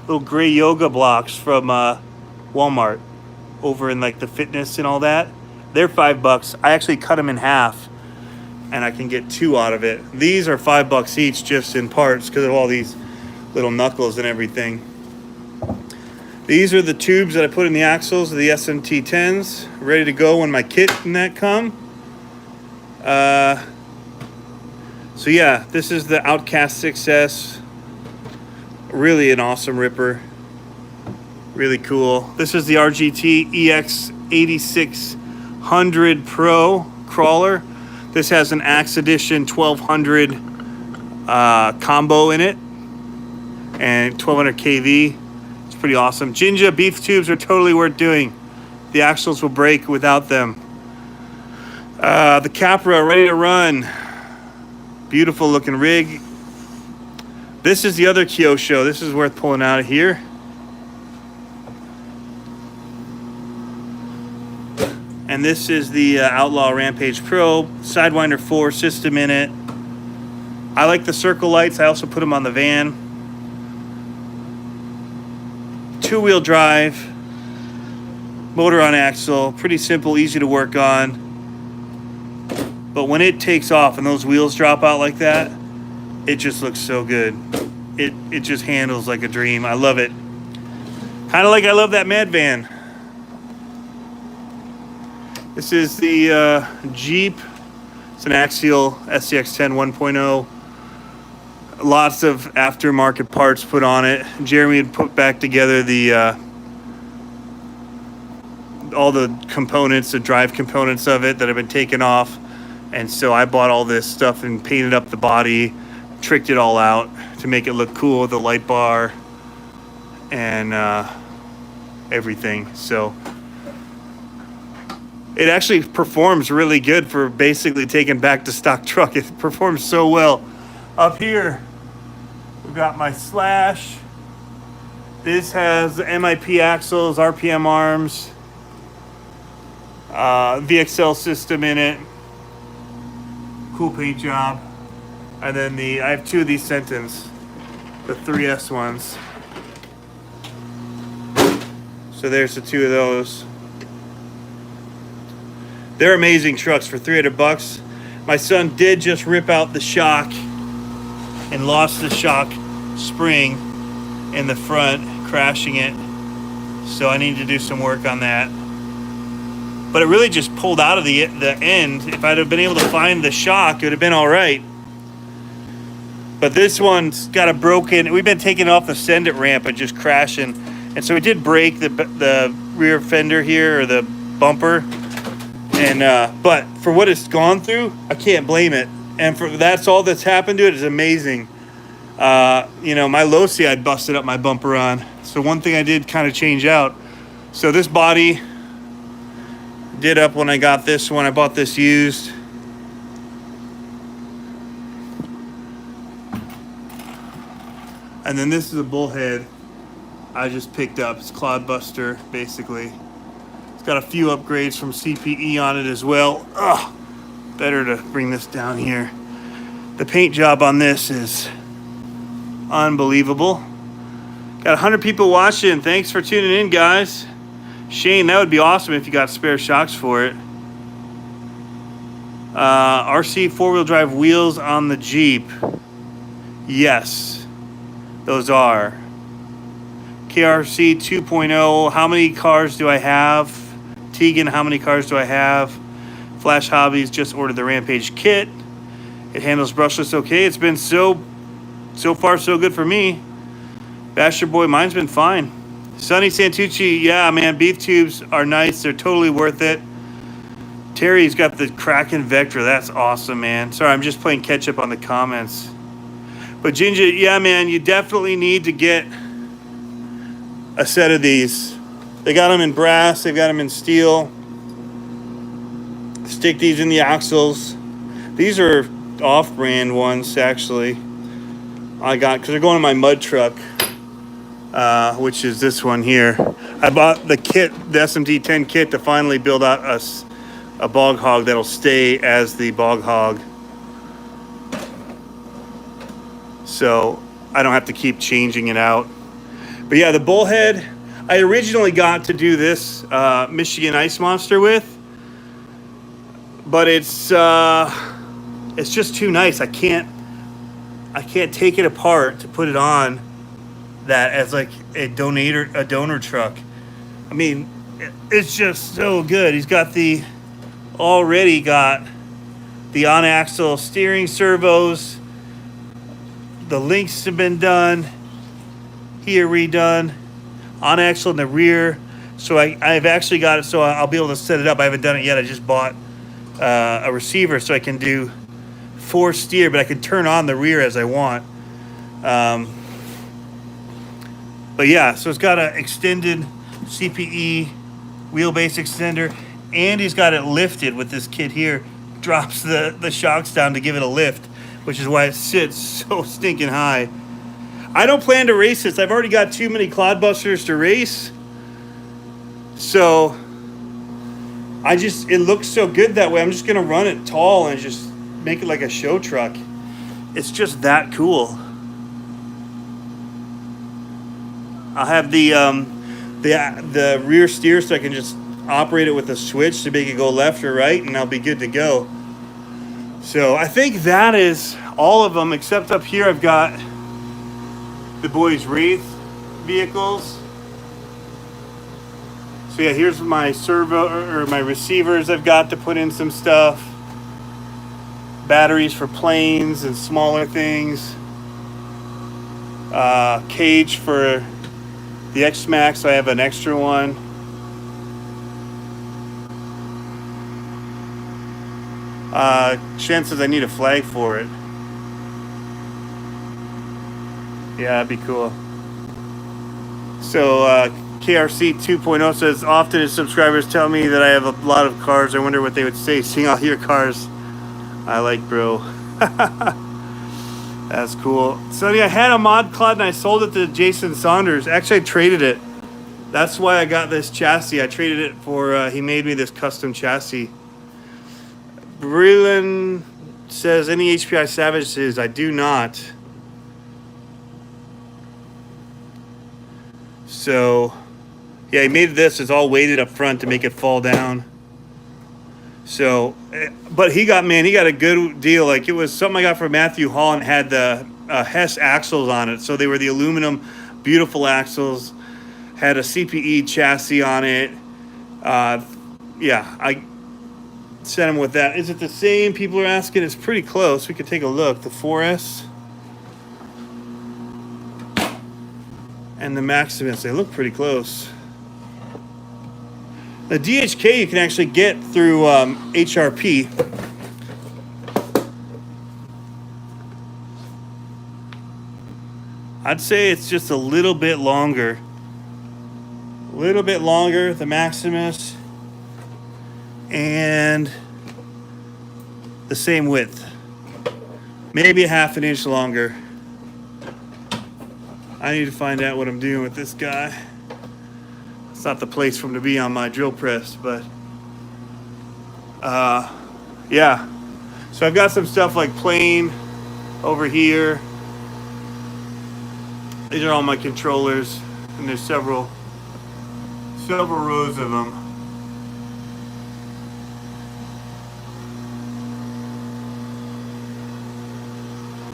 Little gray yoga blocks from Walmart over in like the fitness and all that. They're $5. I actually cut them in half and I can get 2 out of it. These are $5 each just in parts because of all these little knuckles and everything. These are the tubes that I put in the axles of the SMT 10s, ready to go when my kit and that come. So yeah, this is the Outcast 6S. Really an awesome ripper. Really cool. This is the RGT EX 8600 Pro crawler. This has an Axe Edition 1200 combo in it and 1200 kV. It's pretty awesome. Jinja beef tubes are totally worth doing. The axles will break without them. The Capra ready to run. Beautiful looking rig. This is the other Kyosho. This is worth pulling out of here. And this is the Outlaw Rampage Pro. Sidewinder 4 system in it. I like the circle lights. I also put them on the van. 2-wheel drive. Motor on axle. Pretty simple, easy to work on. But when it takes off and those wheels drop out like that, it just looks so good. It just handles like a dream. I love it. Kind of like I love that Mad van. This is the Jeep. It's an Axial SCX10 1.0. Lots of aftermarket parts put on it. Jeremy had put back together the all the components, the drive components of it that have been taken off. And so I bought all this stuff and painted up the body, tricked it all out to make it look cool, the light bar and everything. So it actually performs really good for basically taking back to stock truck. It performs so well. Up here, we've got my slash. This has the MIP axles, RPM arms, VXL system in it. Cool paint job. And then I have two of these Sentence, the 3S ones. So there's the two of those. They're amazing trucks for $300. My son did just rip out the shock and lost the shock spring in the front, crashing it. So I need to do some work on that. But it really just pulled out of the end. If I'd have been able to find the shock, it would have been all right. But this one's got a broken, we've been taking off the send it ramp and just crashing. And so it did break the rear fender here, or the bumper. And but for what it's gone through, I can't blame it. And that's all that's happened to it is amazing. You know, my Losi I'd busted up my bumper on. So one thing I did kind of change out. So this body did up when I got this one. I bought this used. And then this is a bullhead I just picked up. It's Cloudbuster, basically. It's got a few upgrades from CPE on it as well. Ugh, better to bring this down here. The paint job on this is unbelievable. Got 100 people watching. Thanks for tuning in, guys. Shane, that would be awesome if you got spare shocks for it. RC four-wheel drive wheels on the Jeep. Yes, those are. KRC 2.0, how many cars do I have? Tegan, how many cars do I have? Flash Hobbies just ordered the Rampage kit. It handles brushless okay. It's been so far so good for me. Basher Boy, mine's been fine. Sonny Santucci, yeah, man, beef tubes are nice. They're totally worth it. Terry's got the Kraken Vector. That's awesome, man. Sorry, I'm just playing catch up on the comments. But Ginger, yeah, man, you definitely need to get a set of these. They got them in brass. They've got them in steel. Stick these in the axles. These are off-brand ones, actually. I got, because they're going in my mud truck, which is this one here. I bought the kit, the SMT-10 kit, to finally build out a bog hog that'll stay as the bog hog. So I don't have to keep changing it out. But yeah, the bullhead, I originally got to do this Michigan Ice Monster with, but it's just too nice. I can't take it apart to put it on that as like a donor truck. I mean, it's just so good. He's got already got the on-axle steering servos. The links have been done. Here redone. On-axle in the rear. So I've actually got it so I'll be able to set it up. I haven't done it yet. I just bought a receiver so I can do 4 steer, but I can turn on the rear as I want. But yeah, so it's got an extended CPE wheelbase extender, and he's got it lifted with this kit here. Drops the shocks down to give it a lift, which is why it sits so stinking high. I don't plan to race this. I've already got too many Clodbusters to race. So it looks so good that way. I'm just going to run it tall and just make it like a show truck. It's just that cool. I'll have the rear steer so I can just operate it with a switch to make it go left or right, and I'll be good to go. So I think that is all of them, except up here I've got the boys' Wraith vehicles. So yeah, here's my servo or my receivers I've got to put in some stuff. Batteries for planes and smaller things. Cage for the X-Max, so I have an extra one. Shen says I need a flag for it. Yeah, that'd be cool. So KRC 2.0 says, often his subscribers tell me that I have a lot of cars. I wonder what they would say seeing all your cars. I like, bro. That's cool. So yeah, I had a mod cloud and I sold it to Jason Saunders. Actually, I traded it. That's why I got this chassis. I traded it for, he made me this custom chassis. Breland says, any HPI Savages? I do not. So, yeah, he made this. It's all weighted up front to make it fall down. So, but he got a good deal. Like, it was something I got from Matthew Hall and had the Hess axles on it. So they were the aluminum, beautiful axles. Had a CPE chassis on it. Yeah, I sent him with that. Is it the same? People are asking. It's pretty close. We could take a look. The 4S and the Maximus, they look pretty close. The DHK you can actually get through HRP. I'd say it's just a little bit longer. A little bit longer, the Maximus. And the same width. Maybe a half an inch longer. I need to find out what I'm doing with this guy. It's not the place for him to be on my drill press, but yeah. So I've got some stuff like plane over here. These are all my controllers, and there's several rows of them.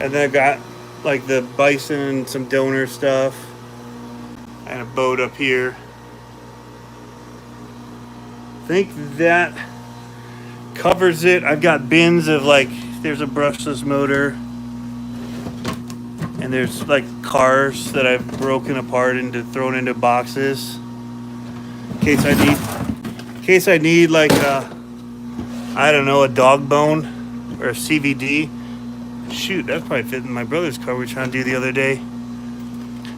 And then I've got like the bison and some donor stuff, and a boat up here. I think that covers it. I've got bins of like, there's a brushless motor, and there's like cars that I've broken apart into, thrown into boxes in case I need like I don't know, a dog bone or a CVD. Shoot, that's probably fit in my brother's car we were trying to do the other day.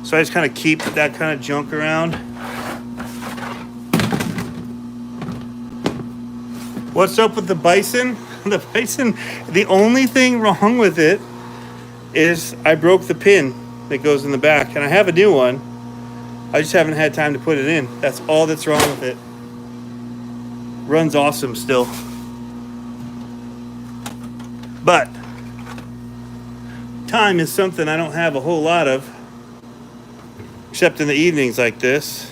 So I just kind of keep that kind of junk around. What's up with the bison? The bison, the only thing wrong with it is I broke the pin that goes in the back, and I have a new one. I just haven't had time to put it in. That's all that's wrong with it. Runs awesome still. But time is something I don't have a whole lot of, except in the evenings like this.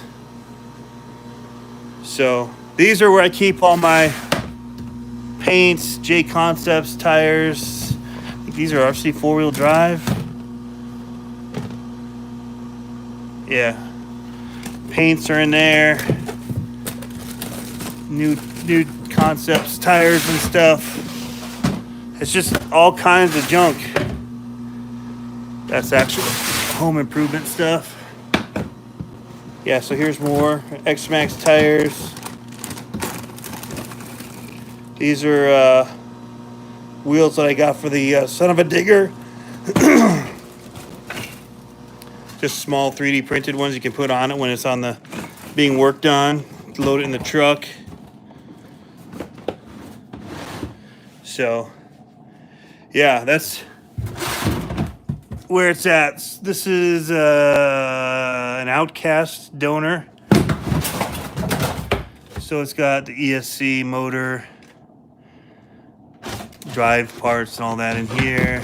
So these are where I keep all my paints, J Concepts, tires. I think these are RC 4-wheel drive. Yeah. Paints are in there. New Concepts, tires and stuff. It's just all kinds of junk. That's actual home improvement stuff. Yeah, so here's more X-Max tires. These are wheels that I got for the Son-uva digger. Just small 3D printed ones you can put on it when it's on the being worked on. Load it in the truck. So, yeah, that's where it's at. This is an Outcast donor. So it's got the ESC motor, drive parts and all that in here.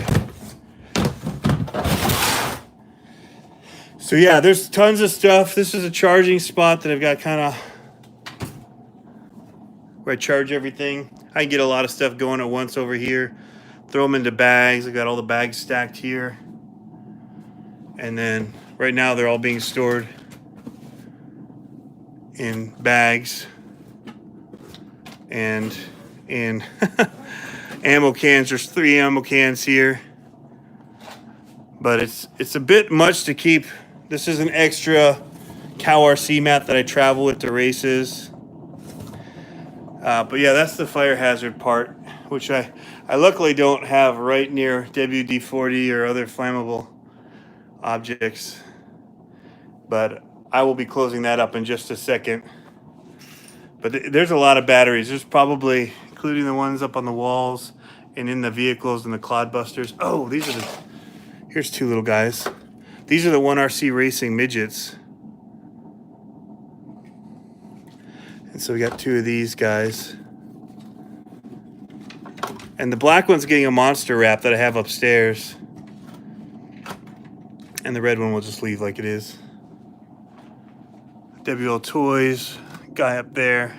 So yeah, there's tons of stuff. This is a charging spot that I've got kind of where I charge everything. I can get a lot of stuff going at once over here. Throw them into bags. I got all the bags stacked here. And then right now they're all being stored in bags and in ammo cans. There's 3 ammo cans here. But it's a bit much to keep. This is an extra CCxRC mat that I travel with to races. But yeah, that's the fire hazard part. which I luckily don't have right near WD-40 or other flammable objects. But I will be closing that up in just a second. But there's a lot of batteries. There's probably, including the ones up on the walls and in the vehicles and the clodbusters. Oh, these are the, here's two little guys. These are the 1RC Racing midgets. And so we got two of these guys. And the black one's getting a monster wrap that I have upstairs. And the red one we'll just leave like it is. WL Toys, guy up there.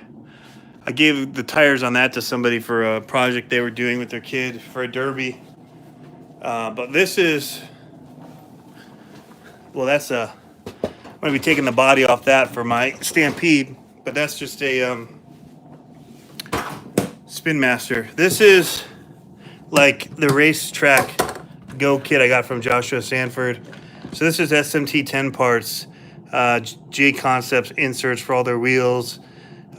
I gave the tires on that to somebody for a project they were doing with their kid for a derby. But this is, well, that's a, I'm going to be taking the body off that for my Stampede. But that's just a Spin Master. This is like the racetrack Go kit I got from Joshua Sanford. So this is SMT 10 parts, J Concepts inserts for all their wheels,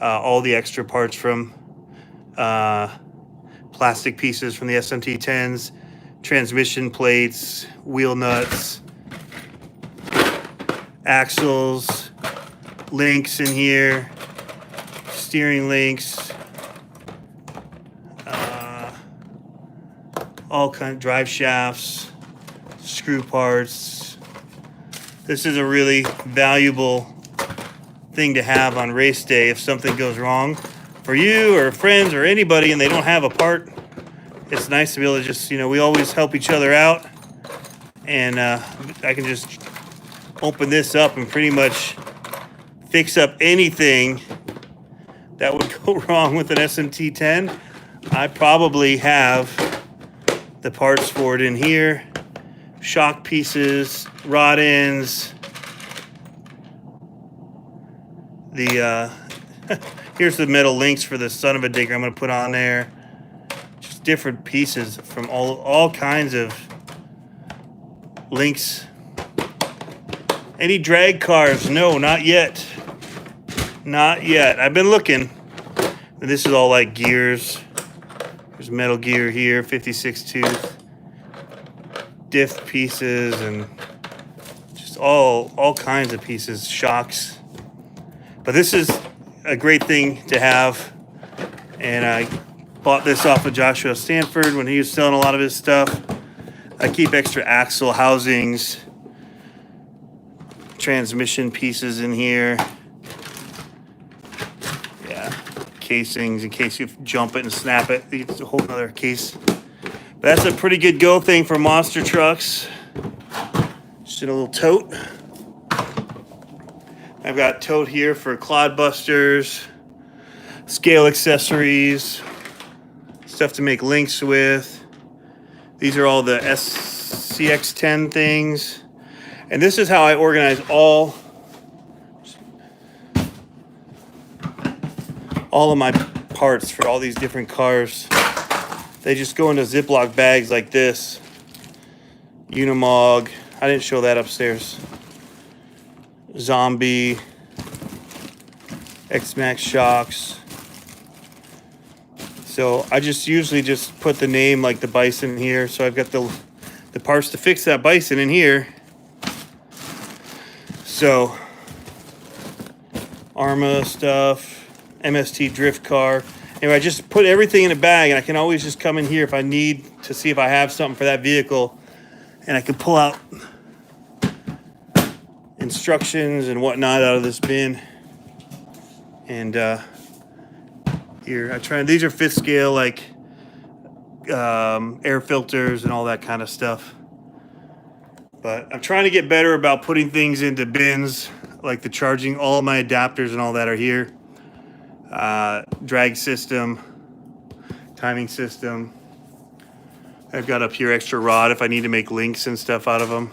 all the extra parts from plastic pieces from the SMT 10s, transmission plates, wheel nuts, axles, links in here, steering links, all kind of drive shafts, screw parts. This is a really valuable thing to have on race day if something goes wrong for you or friends or anybody and they don't have a part. It's nice to be able to just, you know, we always help each other out, and I can just open this up and pretty much fix up anything that would go wrong with an SMT 10. I probably have the parts for it in here. Shock pieces, rod ends. The here's the metal links for the Son-uva digger I'm going to put on there. Just different pieces from all kinds of links. Any drag cars? No, not yet. Not yet. I've been looking. This is all like gears. There's Metal Gear here, 56 tooth. Diff pieces and just all kinds of pieces, shocks. But this is a great thing to have. And I bought this off of Joshua Stanford when he was selling a lot of his stuff. I keep extra axle housings, transmission pieces in here. Yeah, casings in case you jump it and snap it. It's a whole other case. But that's a pretty good go thing for monster trucks. Just in a little tote. I've got tote here for clodbusters, scale accessories, stuff to make links with. These are all the CCx10 things. And this is how I organize all of my parts for all these different cars. They just go into Ziploc bags like this. Unimog. I didn't show that upstairs. Zombie. X-Max shocks. So I just usually just put the name like the Bison here. So I've got the parts to fix that Bison in here. So Arma stuff, MST drift car. Anyway, I just put everything in a bag, and I can always just come in here if I need to see if I have something for that vehicle, and I can pull out instructions and whatnot out of this bin. And here I try. These are 5th scale, like air filters and all that kind of stuff. But I'm trying to get better about putting things into bins, like the charging. All of my adapters and all that are here. Drag system, timing system. I've got up here extra rod if I need to make links and stuff out of them.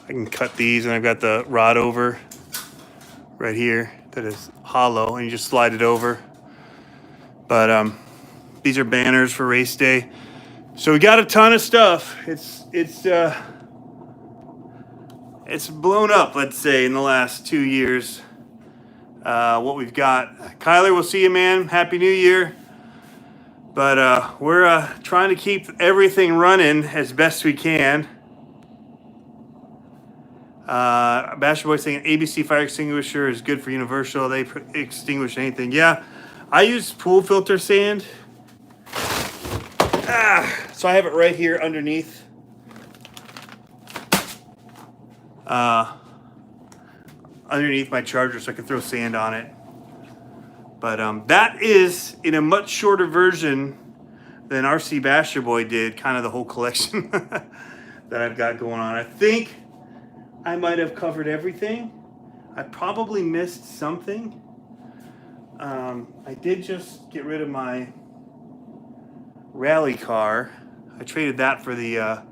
I can cut these, and I've got the rod over right here that is hollow, and you just slide it over. But these are banners for race day. So we got a ton of stuff. It's blown up, let's say, in the last 2 years. What we've got. Kyler, we'll see you, man. Happy New Year. But we're trying to keep everything running as best we can. Bachelor Boy saying ABC fire extinguisher is good for universal. They extinguish anything. Yeah, I use pool filter sand. So I have it right here underneath. Underneath my charger, so I can throw sand on it. But that is in a much shorter version than RC Bachelor Boy did. Kind of the whole collection that I've got going on. I think I might have covered everything. I probably missed something. I did just get rid of my rally car. I traded that for the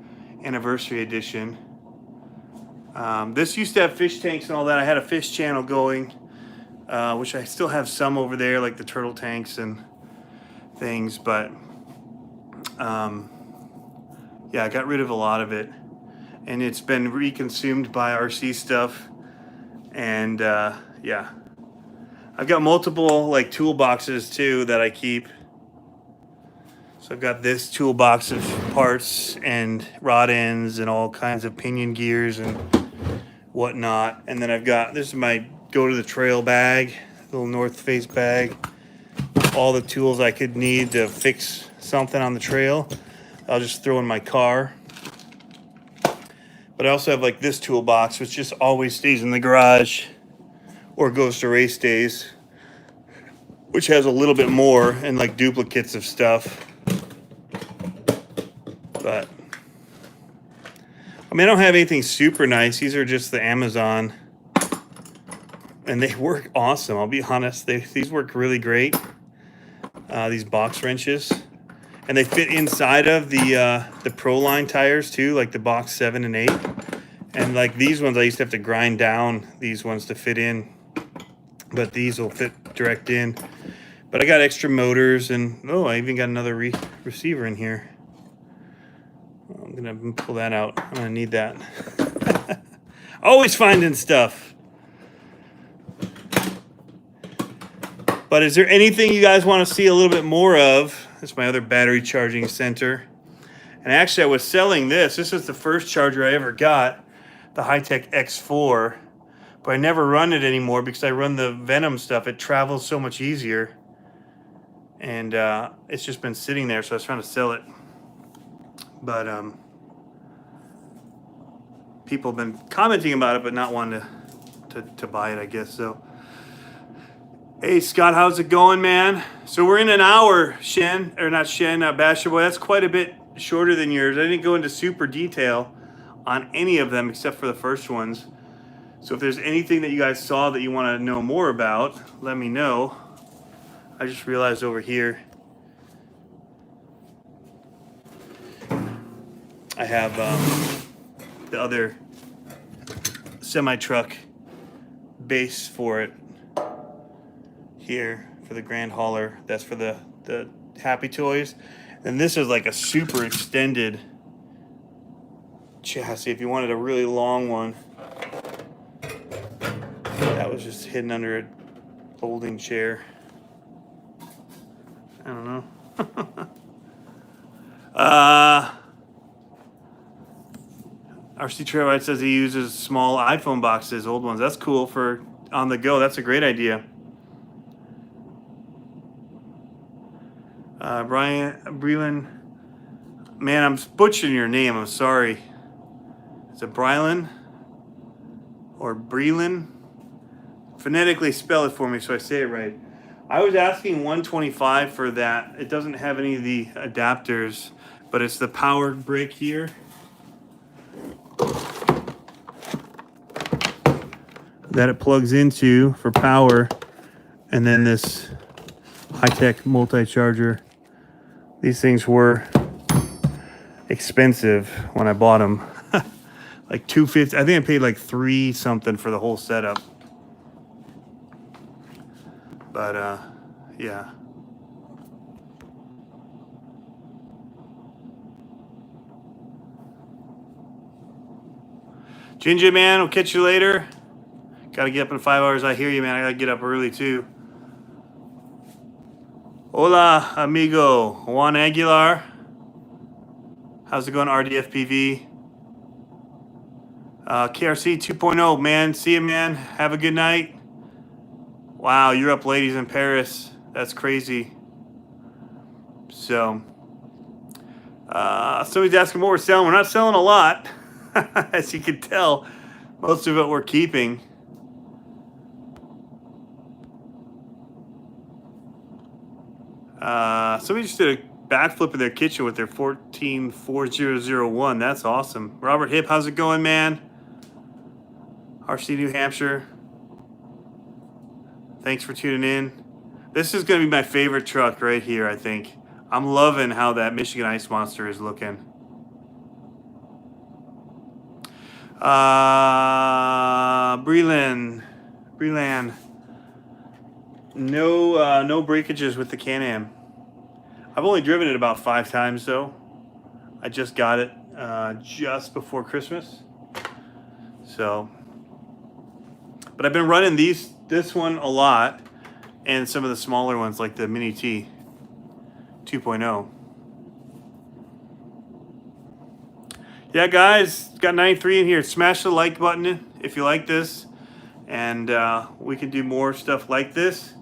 anniversary edition. This used to have fish tanks and all that. I had a fish channel going, which I still have some over there, like the turtle tanks and things. But yeah, I got rid of a lot of it. And it's been reconsumed by RC stuff. And yeah, I've got multiple like toolboxes too that I keep. So I've got this toolbox of parts and rod ends and all kinds of pinion gears and whatnot. And then I've got, this is my go to the trail bag, little North Face bag. All the tools I could need to fix something on the trail, I'll just throw in my car. But I also have like this toolbox, which just always stays in the garage or goes to race days, which has a little bit more and like duplicates of stuff. But I mean, I don't have anything super nice. These are just the Amazon, and they work awesome. I'll be honest, these work really great. These box wrenches, and they fit inside of the Pro Line tires too, like the box 7 and 8. And like these ones, I used to have to grind down these ones to fit in, but these will fit direct in. But I got extra motors, and oh, I even got another receiver in here. I'm gonna pull that out. I'm gonna need that. Always finding stuff. But is there anything you guys want to see a little bit more of? This is my other battery charging center. And actually, I was selling this. This is the first charger I ever got, the Hi-Tech X4. But I never run it anymore because I run the Venom stuff. It travels so much easier. And it's just been sitting there, so I was trying to sell it. But people have been commenting about it, but not wanting to buy it, I guess. So, hey Scott, how's it going, man? So we're in an hour, Bachelor Boy. That's quite a bit shorter than yours. I didn't go into super detail on any of them except for the first ones. So if there's anything that you guys saw that you want to know more about, let me know. I just realized over here I have the other semi-truck base for it here for the Grand Hauler. That's for the Happy Toys. And this is like a super extended chassis. If you wanted a really long one, that was just hidden under a folding chair. I don't know. RC Trailride says he uses small iPhone boxes, old ones. That's cool for on the go. That's a great idea. Breland, man, I'm butchering your name. I'm sorry. Is it Brylan or Breland? Phonetically spell it for me so I say it right. I was asking 125 for that. It doesn't have any of the adapters, but it's the power brick here. That it plugs into for power, and then this Hi-Tech multi-charger. These things were expensive when I bought them. Like $250. I think I paid like $3 something for the whole setup. But yeah. Ginger man, we'll catch you later. Gotta get up in 5 hours. I hear you, man. I gotta get up early too. Hola, amigo. Juan Aguilar. How's it going, RDFPV? KRC 2.0, man. See you, man. Have a good night. Wow, you're up ladies in Paris. That's crazy. So, somebody's asking what we're selling. We're not selling a lot, as you can tell. Most of it we're keeping. Somebody just did a backflip in their kitchen with their 144001. That's awesome. Robert Hip, how's it going, man? RC New Hampshire. Thanks for tuning in. This is going to be my favorite truck right here, I think. I'm loving how that Michigan Ice Monster is looking. Breland. No breakages with the Can-Am. I've only driven it about 5 times though. I just got it just before Christmas. So, but I've been running this one a lot, and some of the smaller ones like the Mini T 2.0. Yeah, guys, got 93 in here. Smash the like button if you like this, and we can do more stuff like this.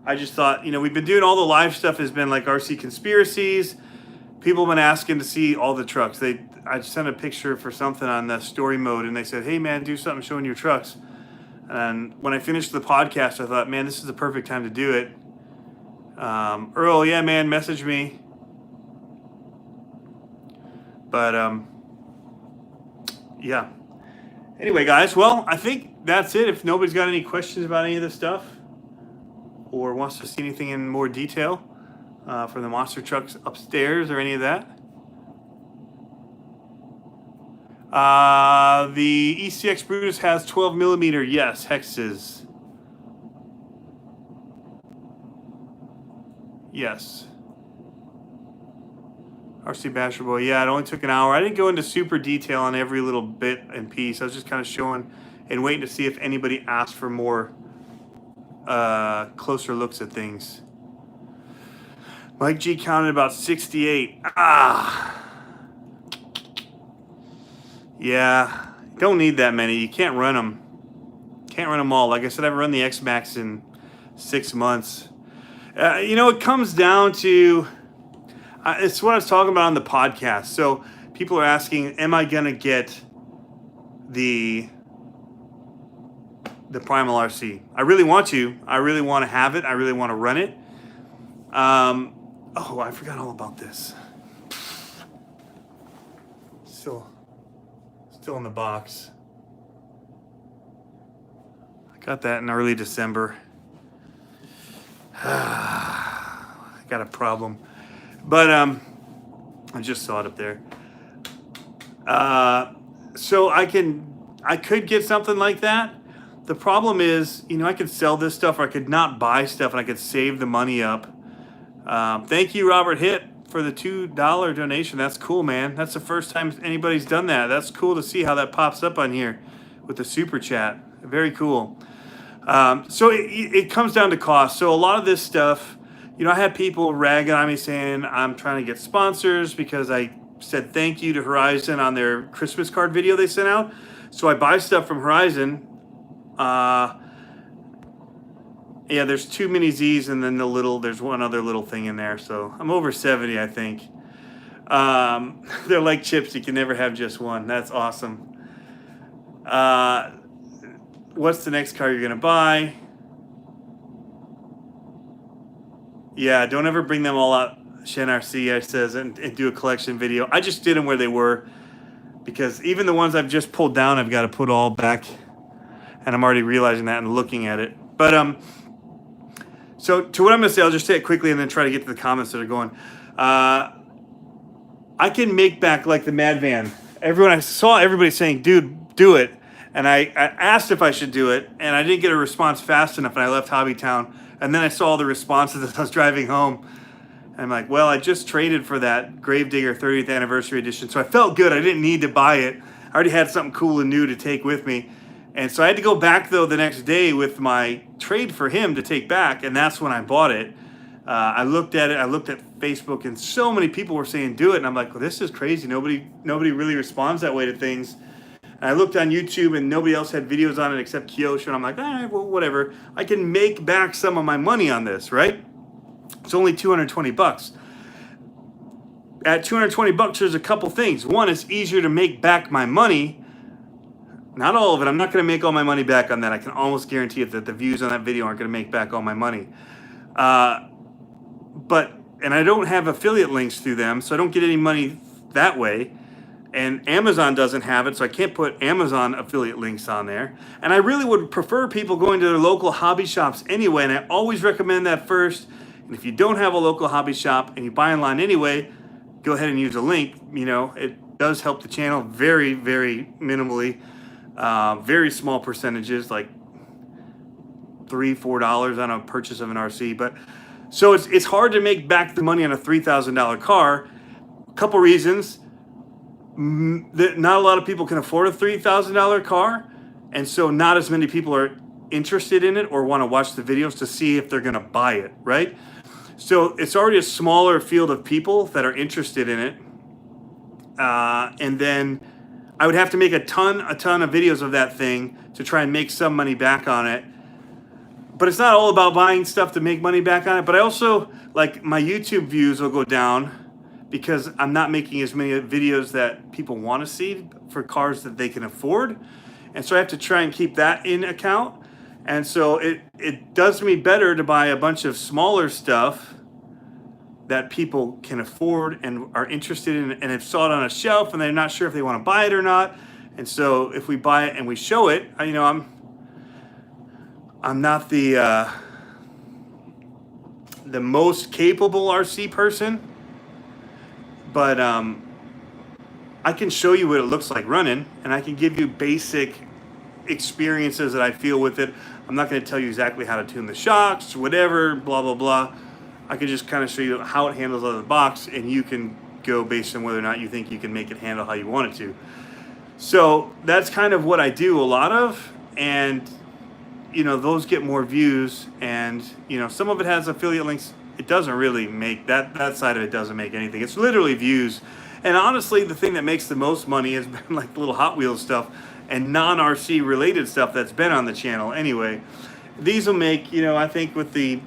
I just thought, we've been doing all the live stuff has been like RC conspiracies. People have been asking to see all the trucks. I sent a picture for something on the story mode, and they said, hey, man, do something showing your trucks. And when I finished the podcast, I thought, man, this is the perfect time to do it. Earl, yeah, man, message me. But, yeah. Anyway, guys, well, I think that's it. If nobody's got any questions about any of this stuff or wants to see anything in more detail from the monster trucks upstairs or any of that. The ECX Brutus has 12 millimeter, yes, hexes. Yes. RC Basher Boy, yeah, it only took an hour. I didn't go into super detail on every little bit and piece. I was just kind of showing and waiting to see if anybody asked for more closer looks at things. Mike G counted about 68. Yeah, don't need that many. You can't run them. Can't run them all. Like I said, I've run the X-Max in 6 months. It comes down to, it's what I was talking about on the podcast. So people are asking, am I going to get the Primal RC? I really want to. I really want to have it. I really want to run it. Oh, I forgot all about this. Still in the box. I got that in early December. I got a problem. But I just saw it up there. So I could get something like that. The problem is, I could sell this stuff, or I could not buy stuff, and I could save the money up. Thank you, Robert Hitt, for the $2 donation. That's cool, man. That's the first time anybody's done that. That's cool to see how that pops up on here with the super chat. Very cool. So it comes down to cost. So a lot of this stuff, I had people ragging on me saying I'm trying to get sponsors because I said thank you to Horizon on their Christmas card video they sent out. So I buy stuff from Horizon. Yeah, there's 2 mini Z's and then there's one other little thing in there. So I'm over 70, I think. They're like chips. You can never have just one. That's awesome. What's the next car you're going to buy? Yeah, don't ever bring them all out, Shen RC, says, and do a collection video. I just did them where they were, because even the ones I've just pulled down, I've got to put all back, and I'm already realizing that and looking at it. But so to what I'm going to say, I'll just say it quickly and then try to get to the comments that are going. I can make back like the Mad Van. I saw everybody saying, dude, do it. And I asked if I should do it, and I didn't get a response fast enough, and I left Hobbytown. And then I saw the responses as I was driving home. And I'm like, well, I just traded for that Gravedigger 30th Anniversary Edition, so I felt good. I didn't need to buy it. I already had something cool and new to take with me. And so I had to go back, though, the next day with my trade for him to take back, and that's when I bought it. I looked at it. I looked at Facebook, and so many people were saying do it, and I'm like, well, this is crazy. Nobody really responds that way to things. And I looked on YouTube, and nobody else had videos on it except Kyosho, and I'm like, all right, well, whatever. I can make back some of my money on this, right? It's only $220. At $220, there's a couple things. One, it's easier to make back my money. Not all of it. I'm not going to make all my money back on that. I can almost guarantee it that the views on that video aren't going to make back all my money. And I don't have affiliate links through them, so I don't get any money that way. And Amazon doesn't have it, so I can't put Amazon affiliate links on there. And I really would prefer people going to their local hobby shops anyway, and I always recommend that first. And if you don't have a local hobby shop and you buy online anyway, go ahead and use a link. You know, it does help the channel very, very minimally. Very small percentages, like $3-4 on a purchase of an RC. But so it's hard to make back the money on a $3,000 car. A couple reasons. Not a lot of people can afford a $3,000 car, and so not as many people are interested in it or want to watch the videos to see if they're going to buy it, right? So it's already a smaller field of people that are interested in it, and then I would have to make a ton of videos of that thing to try and make some money back on it. But it's not all about buying stuff to make money back on it. But I also, like, my YouTube views will go down because I'm not making as many videos that people want to see for cars that they can afford. And so I have to try and keep that in account. And so it does me better to buy a bunch of smaller stuff that people can afford and are interested in and have saw it on a shelf and they're not sure if they want to buy it or not. And so if we buy it and we show it, I'm not the most capable RC person, but I can show you what it looks like running, and I can give you basic experiences that I feel with it. I'm not going to tell you exactly how to tune the shocks, whatever, blah, blah, blah. I can just kind of show you how it handles out of the box, and you can go based on whether or not you think you can make it handle how you want it to. So that's kind of what I do a lot of, and those get more views, and some of it has affiliate links. It doesn't really make that side of it doesn't make anything. It's literally views. And honestly, the thing that makes the most money has been like little Hot Wheels stuff and non-RC related stuff that's been on the channel anyway. These will make, I think with the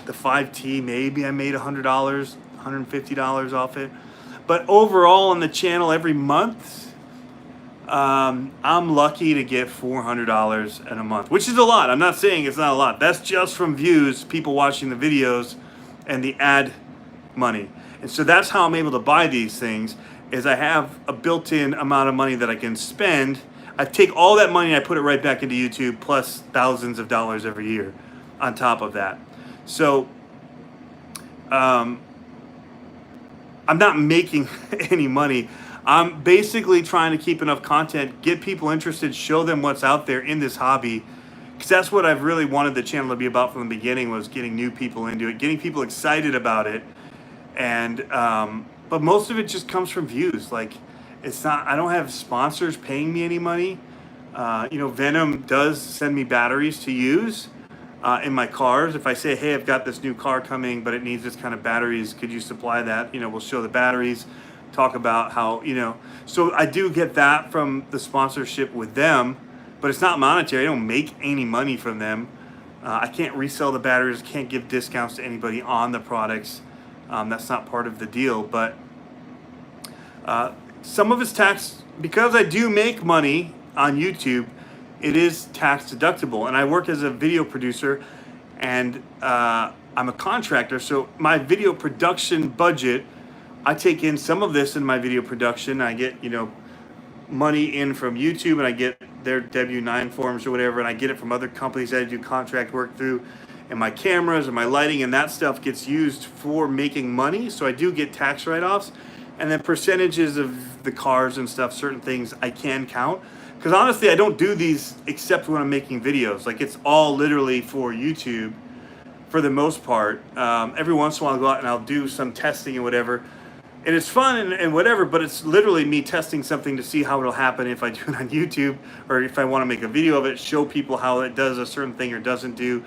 5T, maybe I made $100, $150 off it. But overall on the channel every month, I'm lucky to get $400 in a month, which is a lot. I'm not saying it's not a lot. That's just from views, people watching the videos, and the ad money. And so that's how I'm able to buy these things, is I have a built-in amount of money that I can spend. I take all that money and I put it right back into YouTube, plus thousands of dollars every year on top of that. So I'm not making any money. I'm basically trying to keep enough content, get people interested, show them what's out there in this hobby, because that's what I've really wanted the channel to be about from the beginning, was getting new people into it, getting people excited about it. And but most of it just comes from views. Like, it's not, I don't have sponsors paying me any money. Venom does send me batteries to use in my cars. If I say, hey, I've got this new car coming, but it needs this kind of batteries, could you supply that? We'll show the batteries, talk about how, so I do get that from the sponsorship with them, but it's not monetary. I don't make any money from them. I can't resell the batteries, can't give discounts to anybody on the products. That's not part of the deal, but some of it's tax, because I do make money on YouTube, it is tax deductible. And I work as a video producer, and I'm a contractor, so my video production budget, I take in some of this in my video production. I get, money in from YouTube, and I get their W-9 forms or whatever, and I get it from other companies that I do contract work through, and my cameras and my lighting and that stuff gets used for making money. So I do get tax write-offs, and then percentages of the cars and stuff, certain things I can count. Because honestly, I don't do these except when I'm making videos. Like, it's all literally for YouTube for the most part. Every once in a while I'll go out and I'll do some testing and whatever. And it's fun and whatever, but it's literally me testing something to see how it'll happen if I do it on YouTube, or if I want to make a video of it, show people how it does a certain thing or doesn't do.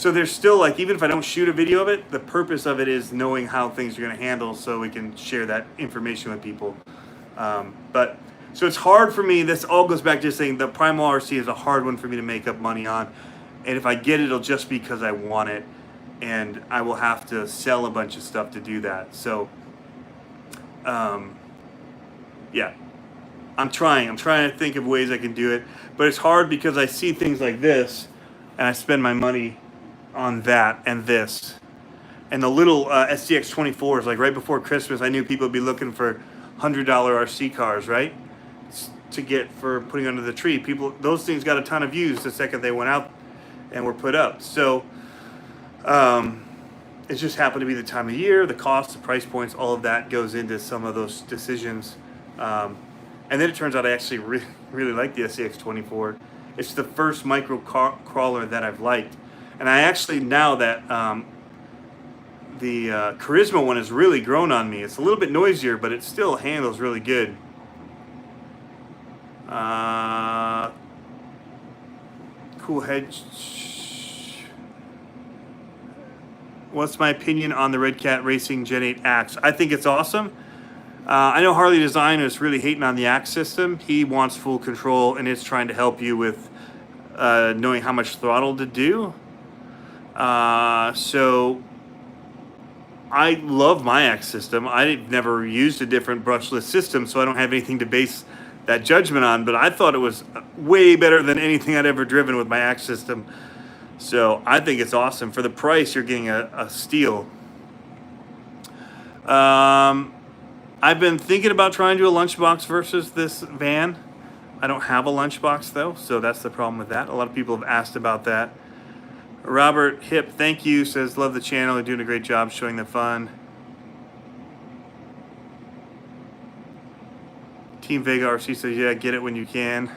So there's still like, even if I don't shoot a video of it, the purpose of it is knowing how things are going to handle so we can share that information with people. But so it's hard for me. This all goes back to just saying the Primal RC is a hard one for me to make up money on. And if I get it, it'll just be because I want it. And I will have to sell a bunch of stuff to do that. So, yeah, I'm trying to think of ways I can do it. But it's hard because I see things like this and I spend my money on that and this. And the little SCX24s, like right before Christmas, I knew people would be looking for $100 RC cars, right? To get for putting under the tree. People, those things got a ton of views the second they went out and were put up. So it just happened to be the time of year, the cost, the price points, all of that goes into some of those decisions. And then it turns out I actually really like the SCX24. It's the first micro crawler that I've liked. And I actually, now that the Charisma one has really grown on me. It's a little bit noisier, but it still handles really good. Cool head. What's my opinion on the Red Cat Racing Gen 8 axe? I think it's awesome. I know Harley Design is really hating on the axe system. He wants full control, and it's trying to help you with knowing how much throttle to do. So I love my axe system. I've never used a different brushless system, so I don't have anything to base that judgment on, but I thought it was way better than anything I'd ever driven with my axe system. So I think it's awesome. For the price, you're getting a steal. I've been thinking about trying to do a lunchbox versus this van. I don't have a lunchbox though, so that's the problem with that. A lot of people have asked about that. Robert Hip, thank you, says, love the channel. You're doing a great job showing the fun. Team Vega RC says, yeah, get it when you can.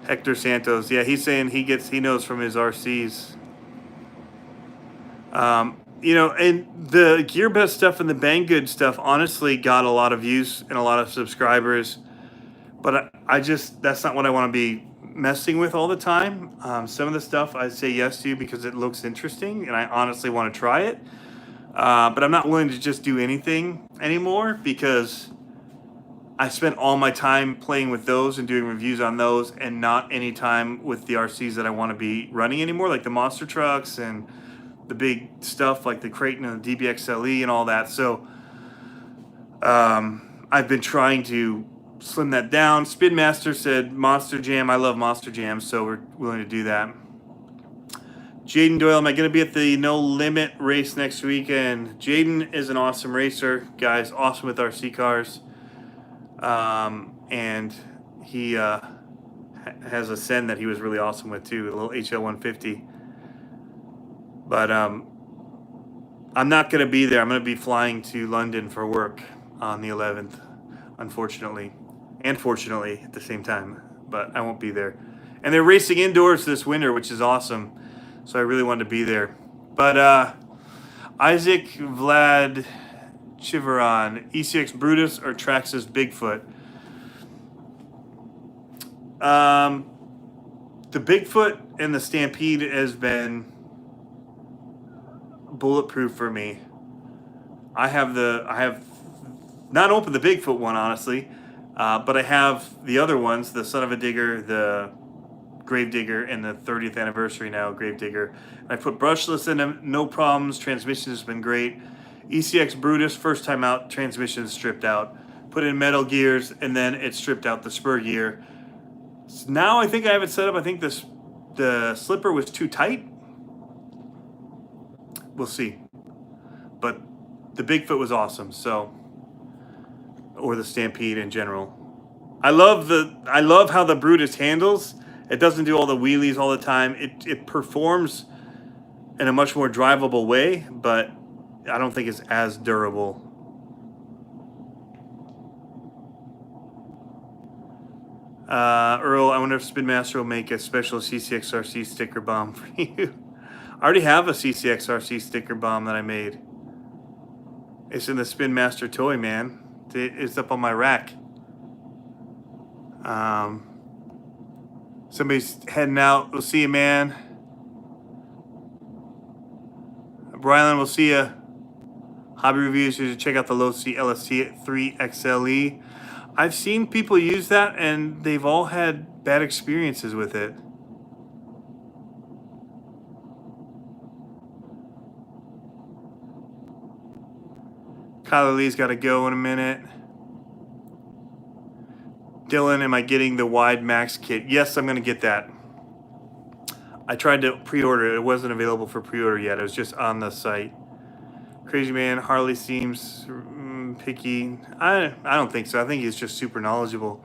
Hector Santos, yeah, he's saying he knows from his RCs. You know, and the GearBest stuff and the Banggood stuff honestly got a lot of views and a lot of subscribers. But I just, that's not what I want to be messing with all the time. Some of the stuff I say yes to because it looks interesting and I honestly want to try it. But I'm not willing to just do anything anymore because I spent all my time playing with those and doing reviews on those and not any time with the RCs that I want to be running anymore, like the monster trucks and the big stuff like the Cretan and the DBXLE and all that. So I've been trying to slim that down. Spin Master said Monster Jam. I love Monster Jam, so we're willing to do that. Jaden Doyle, am I going to be at the No Limit race next weekend? Jaden is an awesome racer, guys, awesome with RC cars. And he has a Sen that he was really awesome with too, a little HL150. But I'm not going to be there. I'm going to be flying to London for work on the 11th, unfortunately. And fortunately at the same time, but I won't be there. And they're racing indoors this winter, which is awesome. So I really wanted to be there. But Isaac Vlad Chiveron, ECX Brutus or Traxxas Bigfoot? The Bigfoot and the Stampede has been bulletproof for me. I have not opened the Bigfoot one, honestly. But I have the other ones, the Son-uva Digger, the Grave Digger, and the 30th anniversary now, Grave Digger. I put brushless in them, no problems. Transmission has been great. ECX Brutus, first time out, transmission stripped out. Put in metal gears, and then it stripped out the spur gear. So now I think I have it set up. I think the slipper was too tight. We'll see. But the Bigfoot was awesome, so... or the Stampede in general. I love how the Brutus handles. It doesn't do all the wheelies all the time. It performs in a much more drivable way, but I don't think it's as durable. Earl, I wonder if Spin Master will make a special CCxRC sticker bomb for you. I already have a CCxRC sticker bomb that I made. It's in the Spin Master toy, man. It's up on my rack. Somebody's heading out. We'll see you, man. Brylan, we'll see you. Hobby reviews, you should check out the Low C LST 3 XLE. I've seen people use that and they've all had bad experiences with it. Kyler Lee's got to go in a minute. Dylan, am I getting the wide max kit? Yes, I'm going to get that. I tried to pre-order it. It wasn't available for pre-order yet. It was just on the site. Crazy Man, Harley seems picky. I don't think so. I think he's just super knowledgeable.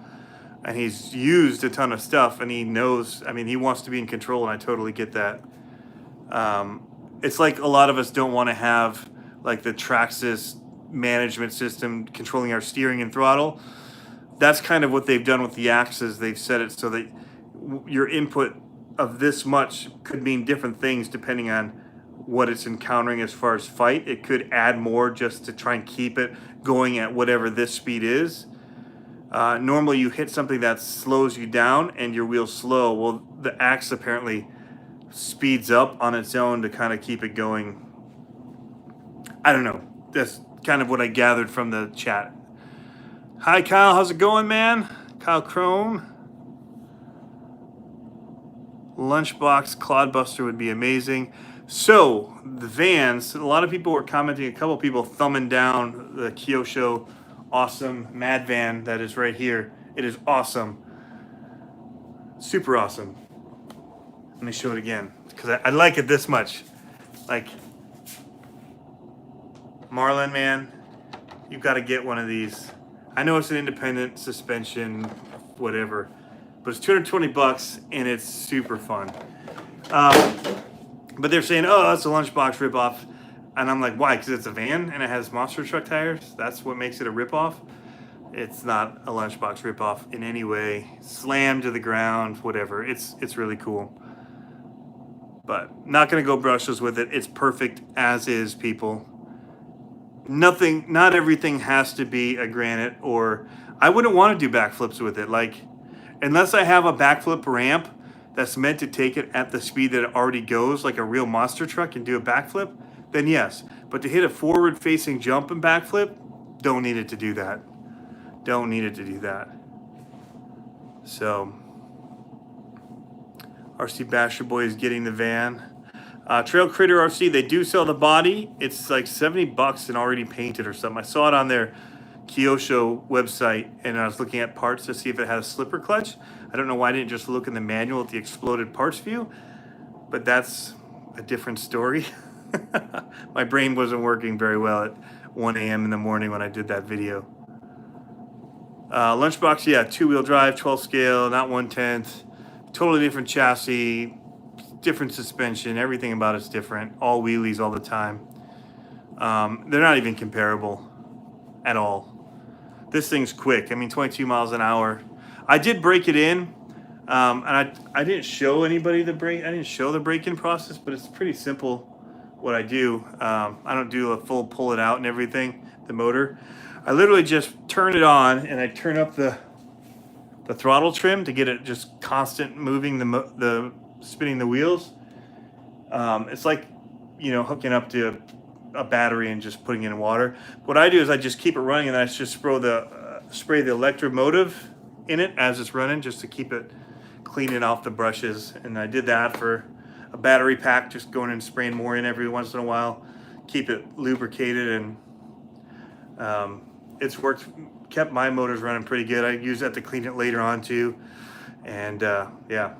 And he's used a ton of stuff and he knows, I mean, he wants to be in control and I totally get that. It's like a lot of us don't want to have like the Traxxas management system controlling our steering and throttle. That's kind of what they've done with the axes. They've set it so that your input of this much could mean different things depending on what it's encountering as far as fight. It could add more just to try and keep it going at whatever this speed is. Normally you hit something that slows you down and your wheel's slow. Well, the axe apparently speeds up on its own to kind of keep it going. I don't know. That's kind of what I gathered from the chat. Hi Kyle, how's it going, man? Kyle Crone. Lunchbox Clodbuster would be amazing. So the vans, a lot of people were commenting, a couple people thumbing down the Kyosho Awesome Mad van that is right here. It is awesome. Super awesome. Let me show it again because I like it this much. Like, Marlon, man, you've got to get one of these. I know it's an independent suspension, whatever, but it's 220 bucks and it's super fun. But they're saying, oh, that's a Lunchbox ripoff. And I'm like, why? Because it's a van and it has monster truck tires? That's what makes it a ripoff? It's not a Lunchbox ripoff in any way. Slammed to the ground, whatever. It's really cool. But not going to go brushless with it. It's perfect as is, people. Not everything has to be a granite, or I wouldn't want to do backflips with it. Like, unless I have a backflip ramp that's meant to take it at the speed that it already goes, like a real monster truck, and do a backflip, then yes. But to hit a forward-facing jump and backflip, don't need it to do that. Don't need it to do that. So, RC Basher Boy is getting the van. Trail Critter RC, they do sell the body. It's like 70 bucks and already painted or something. I saw it on their Kyosho website and I was looking at parts to see if it had a slipper clutch. I don't know why I didn't just look in the manual at the exploded parts view, but that's a different story. My brain wasn't working very well at 1 a.m. in the morning when I did that video. Lunchbox, yeah, 2-wheel drive, 12 scale, not 1/10. Totally different chassis, different suspension, everything about it's different. All wheelies all the time. They're not even comparable at all. This thing's quick. I mean, 22 miles an hour. I did break it in, and I didn't show anybody the break. I didn't show the break-in process, but it's pretty simple what I do. I don't do a full pull it out and everything, the motor. I literally just turn it on and I turn up the throttle trim to get it just constant moving, the spinning the wheels. It's like, you know, hooking up to a battery and just putting it in water. What I do is I just keep it running and I just spray the electromotive in it as it's running just to keep it cleaning off the brushes. And I did that for a battery pack, just going and spraying more in every once in a while, keep it lubricated, and it's worked, kept my motors running pretty good. I use that to clean it later on too, and yeah.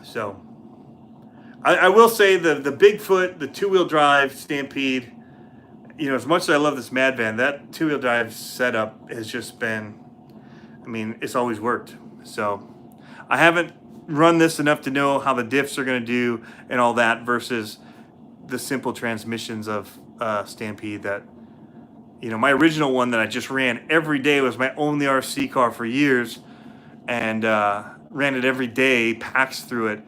So I will say the Bigfoot, the 2-wheel drive Stampede, you know, as much as I love this Mad Van, that 2-wheel drive setup has just been, I mean, it's always worked. So I haven't run this enough to know how the diffs are going to do and all that versus the simple transmissions of Stampede that, you know, my original one that I just ran every day was my only RC car for years, and ran it every day, packs through it,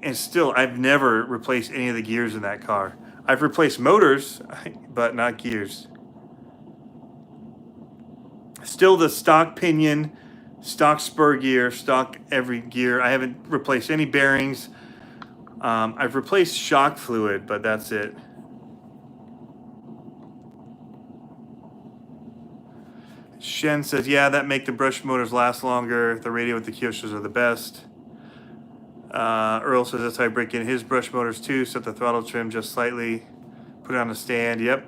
and still I've never replaced any of the gears in that car. I've replaced motors, but not gears. Still the stock pinion, stock spur gear, stock every gear. I haven't replaced any bearings. I've replaced shock fluid, but that's it. Shen says, yeah, that make the brush motors last longer. The radio with the Kyoshos are the best. Earl says that's how I break in his brush motors too. Set the throttle trim just slightly. Put it on a stand. Yep.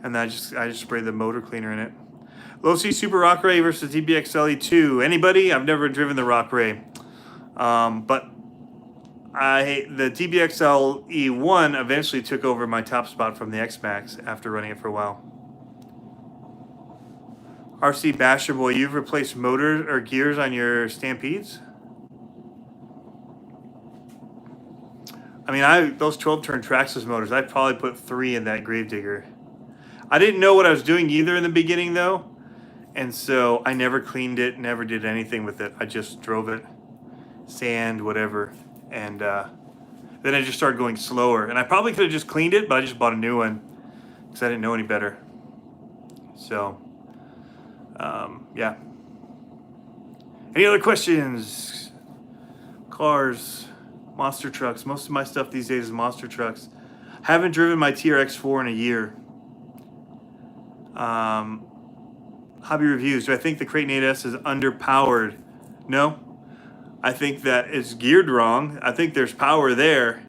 And then I just spray the motor cleaner in it. Low C Super Rock Ray versus DBX LE2. Anybody? I've never driven the Rock Ray. But the DBX LE1 eventually took over my top spot from the X-Max after running it for a while. RC Basher Boy, you've replaced motors or gears on your Stampedes? I mean, those 12-turn Traxxas motors, I'd probably put 3 in that Gravedigger. I didn't know what I was doing either in the beginning, though. And so I never cleaned it, never did anything with it. I just drove it, sand, whatever. And then I just started going slower. And I probably could have just cleaned it, but I just bought a new one because I didn't know any better. So, yeah. Any other questions? Cars, monster trucks. Most of my stuff these days is monster trucks. Haven't driven my TRX4 in a year. Hobby reviews. Do I think the Cretan 8S is underpowered? No. I think that it's geared wrong. I think there's power there.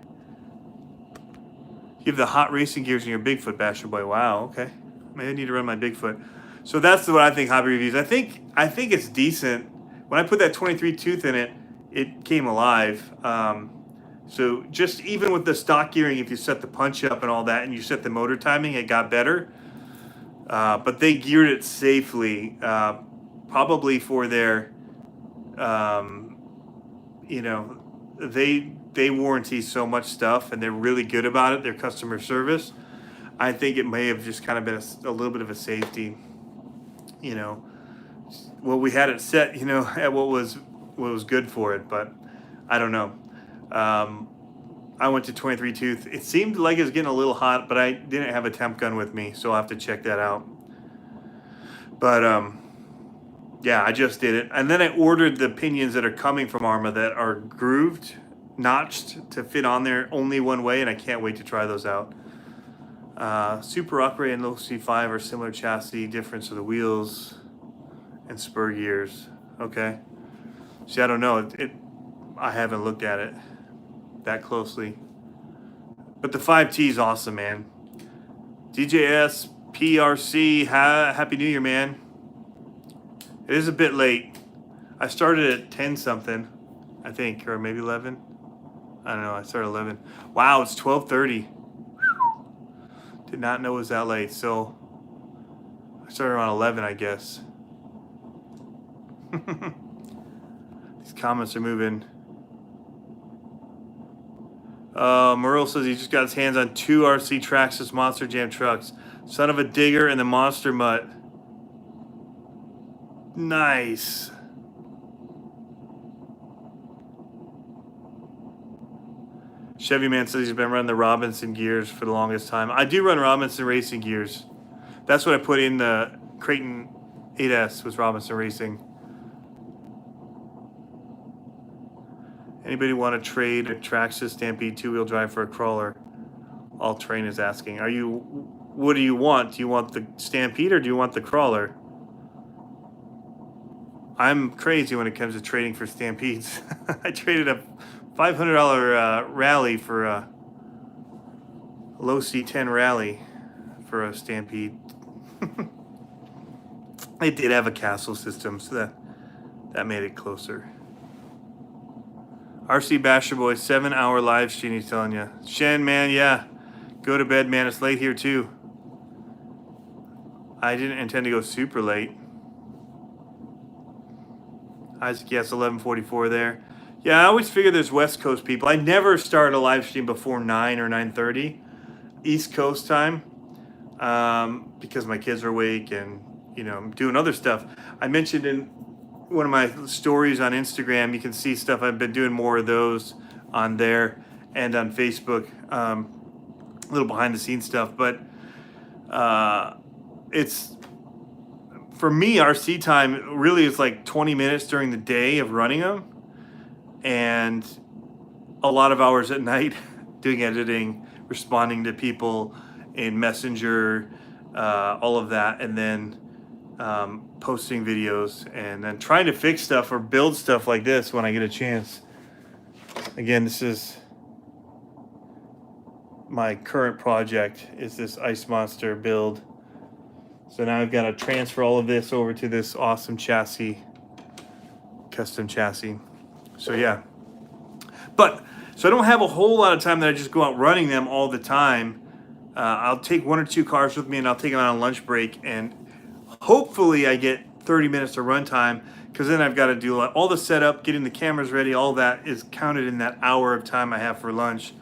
You have the hot racing gears in your Bigfoot, Basher Boy. Wow, okay. Maybe I need to run my Bigfoot. So that's what I think hobby reviews. I think it's decent. When I put that 23 tooth in it, it came alive. So just even with the stock gearing, if you set the punch up and all that, and you set the motor timing, it got better. But they geared it safely, probably for their, they warranty so much stuff, and they're really good about it, their customer service. I think it may have just kind of been a little bit of a safety, Well, we had it set, at what was good for it, but I don't know. I went to 23 tooth. It seemed like it was getting a little hot, but I didn't have a temp gun with me, so I'll have to check that out. But yeah, I just did it. And then I ordered the pinions that are coming from Arma that are grooved, notched to fit on there only one way, and I can't wait to try those out. Super Rock Ray and Low C5 are similar chassis, difference of the wheels and spur gears. Okay. See, I don't know. I haven't looked at it that closely. But the 5T is awesome, man. DJS PRC, Happy New Year, man. It is a bit late. I started at 10 something, I think, or maybe 11. I don't know, I started 11. Wow, it's 12:30. Did not know it was that late, so I started around 11, I guess. These comments are moving. Merle says he just got his hands on 2 RC Traxxas Monster Jam trucks. Son of a Digger and the Monster Mutt. Nice. Chevy Man says he's been running the Robinson gears for the longest time. I do run Robinson racing gears. That's what I put in the Cretan 8S was Robinson Racing. Anybody want to trade a Traxxas Stampede 2-wheel drive for a crawler? All Train is asking. What do you want? Do you want the Stampede or do you want the crawler? I'm crazy when it comes to trading for Stampedes. I traded a $500 rally for a low C10 rally for a Stampede. It did have a castle system, so that made it closer. RC Basher Boy, 7-hour live stream, he's telling you. Shen, man, yeah. Go to bed, man. It's late here, too. I didn't intend to go super late. Isaac, yes, 11:44 there. Yeah, I always figure there's West Coast people. I never start a live stream before 9 or 9:30 East Coast time because my kids are awake and, I'm doing other stuff. I mentioned in one of my stories on Instagram, you can see stuff. I've been doing more of those on there and on Facebook, a little behind the scenes stuff. But it's, for me, RC time really is like 20 minutes during the day of running them. And a lot of hours at night doing editing, responding to people in Messenger, all of that, and then posting videos, and then trying to fix stuff or build stuff like this when I get a chance. Again, this is my current project, is this Ice Monster build. So now I've got to transfer all of this over to this awesome chassis, custom chassis. So yeah, but so I don't have a whole lot of time that I just go out running them all the time. I'll take 1 or 2 cars with me, and I'll take them on a lunch break, and hopefully I get 30 minutes of run time, because then I've got to do all the setup, getting the cameras ready. All that is counted in that hour of time I have for lunch.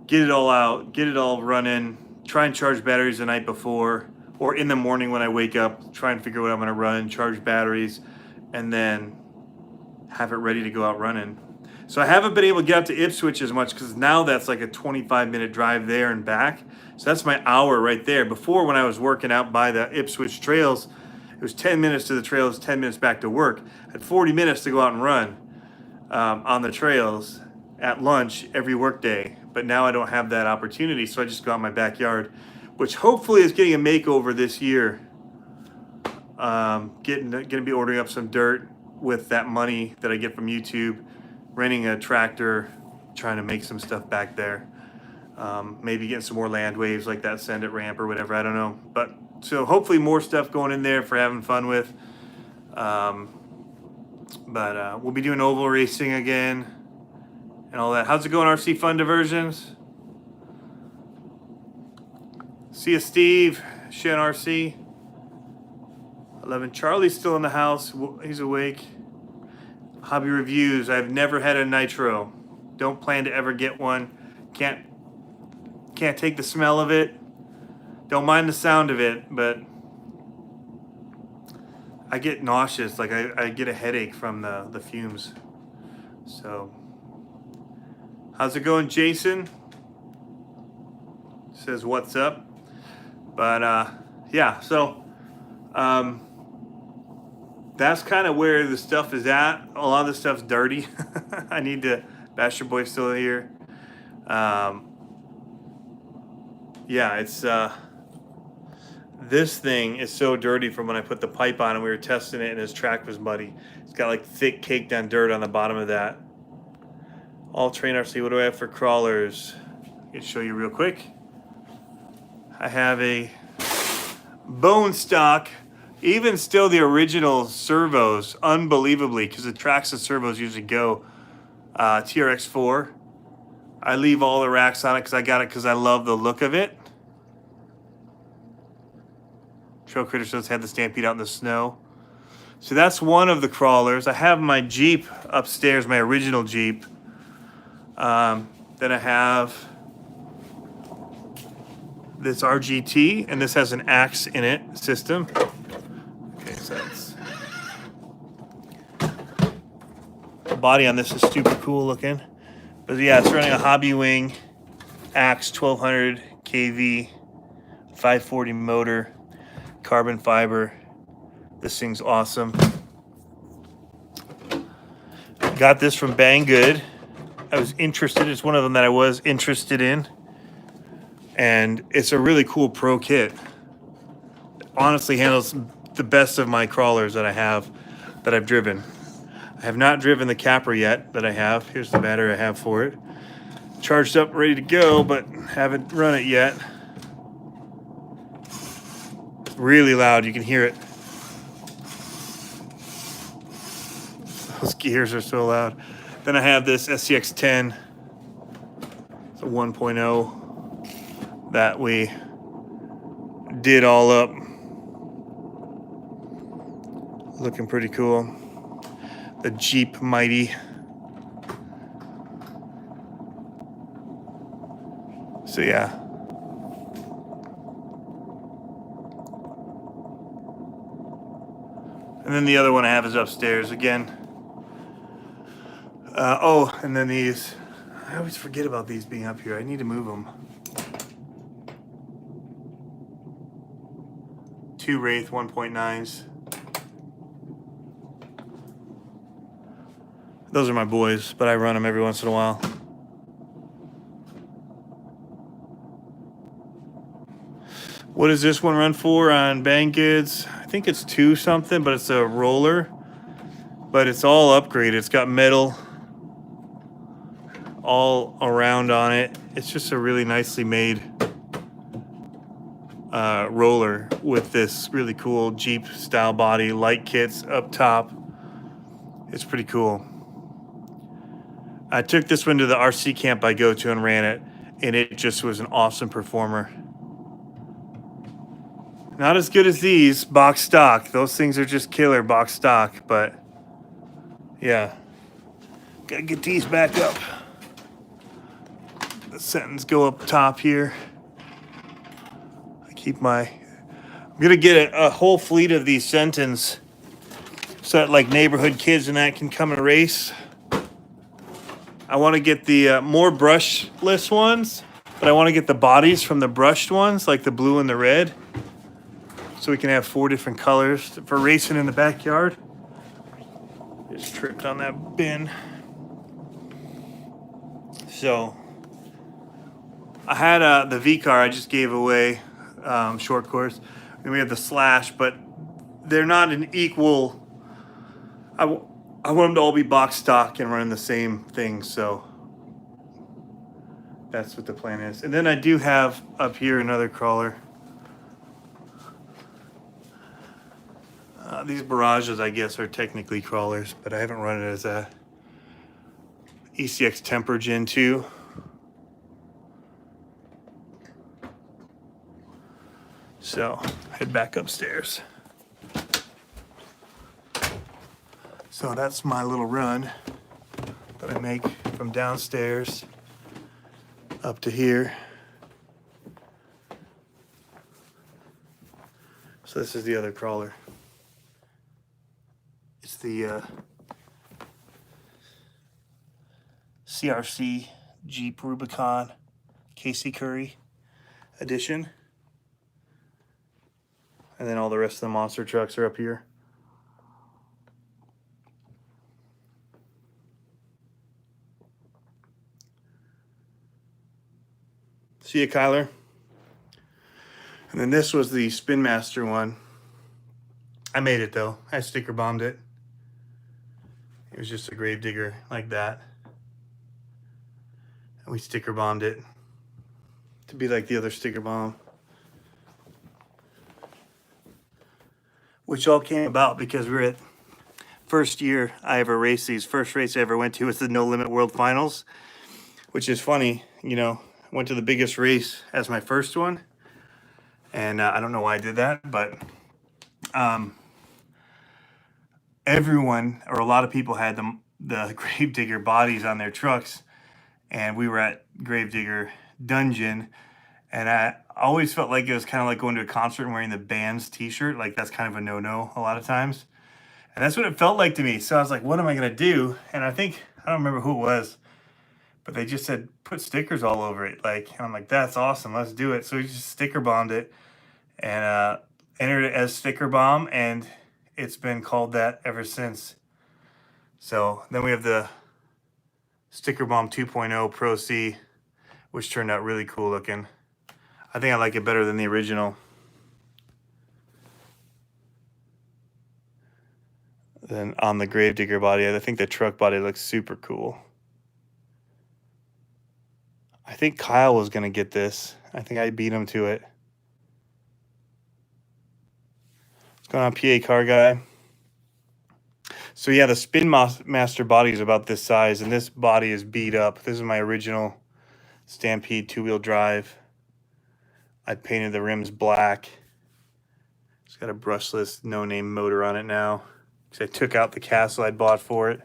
Get it all out, get it all running, try and charge batteries the night before, or in the morning when I wake up, try and figure out what I'm going to run, charge batteries, and then have it ready to go out running. So I haven't been able to get out to Ipswich as much, because now that's like a 25-minute drive there and back. So that's my hour right there. Before, when I was working out by the Ipswich trails, it was 10 minutes to the trails, 10 minutes back to work. I had 40 minutes to go out and run on the trails at lunch every work day. But now I don't have that opportunity, so I just go out in my backyard, which hopefully is getting a makeover this year. Gonna be ordering up some dirt with that money that I get from YouTube, renting a tractor, trying to make some stuff back there. Maybe getting some more land waves like that Send It ramp or whatever, I don't know. But so hopefully more stuff going in there for having fun with. We'll be doing oval racing again and all that. How's it going, RC Fun Diversions? See you, Steve. Shen RC. 11. Charlie's still in the house. He's awake. Hobby reviews. I've never had a nitro. Don't plan to ever get one. Can't take the smell of it. Don't mind the sound of it, but I get nauseous. Like I get a headache from the fumes. So, how's it going, Jason? Says what's up. But yeah, so that's kind of where the stuff is at. A lot of the stuff's dirty. I need to. Basher Boy's still here. Yeah, it's this thing is so dirty from when I put the pipe on and we were testing it and his track was muddy. It's got like thick caked on dirt on the bottom of that. All Train RC, what do I have for crawlers? I can show you real quick. I have a bone stock, even still the original servos, unbelievably, because the tracks and servos usually go TRX4. I leave all the racks on it because I got it because I love the look of it. Trail Critter says had the Stampede out in the snow. So that's one of the crawlers. I have my Jeep upstairs, my original Jeep. Then I have this RGT, and this has an axe in it system. Okay, so that's... The body on this is super cool looking. But yeah, it's running a Hobby Wing Axe 1200 kV 540 motor, carbon fiber. This thing's awesome. Got this from Banggood. I was interested. It's one of them that I was interested in. And it's a really cool pro kit. It honestly handles the best of my crawlers that I have, that I've driven. I have not driven the capper yet that I have. Here's the battery I have for it. Charged up, ready to go, but haven't run it yet. It's really loud, you can hear it. Those gears are so loud. Then I have this SCX10. It's a 1.0 that we did all up. Looking pretty cool. The Jeep Mighty. So yeah. And then the other one I have is upstairs again. Oh, and then these. I always forget about these being up here. I need to move them. 2 Wraith 1.9s. Those are my boys, but I run them every once in a while. What does this one run for on Banggood? I think it's 2 something, but it's a roller. But it's all upgraded. It's got metal all around on it. It's just a really nicely made roller with this really cool Jeep style body, light kits up top. It's pretty cool. I took this one to the RC camp I go to and ran it, and it just was an awesome performer. Not as good as these box stock. Those things are just killer box stock, but yeah. Gotta get these back up. The settings go up top here. I'm gonna get a whole fleet of these Sentons so that like neighborhood kids and that can come and race. I want to get the more brushless ones, but I want to get the bodies from the brushed ones, like the blue and the red, so we can have 4 different colors for racing in the backyard. Just tripped on that bin. So I had the V car I just gave away, short course, and we have the Slash, but they're not an equal. I want them to all be box stock and run the same thing, so that's what the plan is. And then I do have up here another crawler. These barrages, I guess, are technically crawlers, but I haven't run it as a ECX Temper Gen 2. So, head back upstairs. So that's my little run that I make from downstairs up to here. So this is the other crawler. It's the CRC Jeep Rubicon Casey Curry edition. And then all the rest of the monster trucks are up here. See ya, Kyler. And then this was the Spin Master one. I made it though. I sticker bombed it. It was just a grave digger like that. And we sticker bombed it to be like the other sticker bomb. Which all came about because we're at first year I ever raced these. First race I ever went to was the No Limit World Finals, which is funny, you know. I went to the biggest race as my first one, and I don't know why I did that, but everyone, or a lot of people, had the Gravedigger bodies on their trucks, and we were at Gravedigger Dungeon, and I always felt like it was kind of like going to a concert and wearing the band's t-shirt. Like, that's kind of a no-no a lot of times. And that's what it felt like to me. So I was like, what am I going to do? And I don't remember who it was, but they just said, put stickers all over it. Like, and I'm like, that's awesome. Let's do it. So we just sticker bombed it and entered it as Sticker Bomb. And it's been called that ever since. So then we have the Sticker Bomb 2.0 Pro C, which turned out really cool looking. I think I like it better than the original. Then on the Gravedigger body, I think the truck body looks super cool. I think Kyle was going to get this. I think I beat him to it. What's going on, PA Car Guy? So yeah, the Spin Master body is about this size, and this body is beat up. This is my original Stampede 2-wheel drive. I painted the rims black. It's got a brushless, no-name motor on it now. Because I took out the castle I'd bought for it.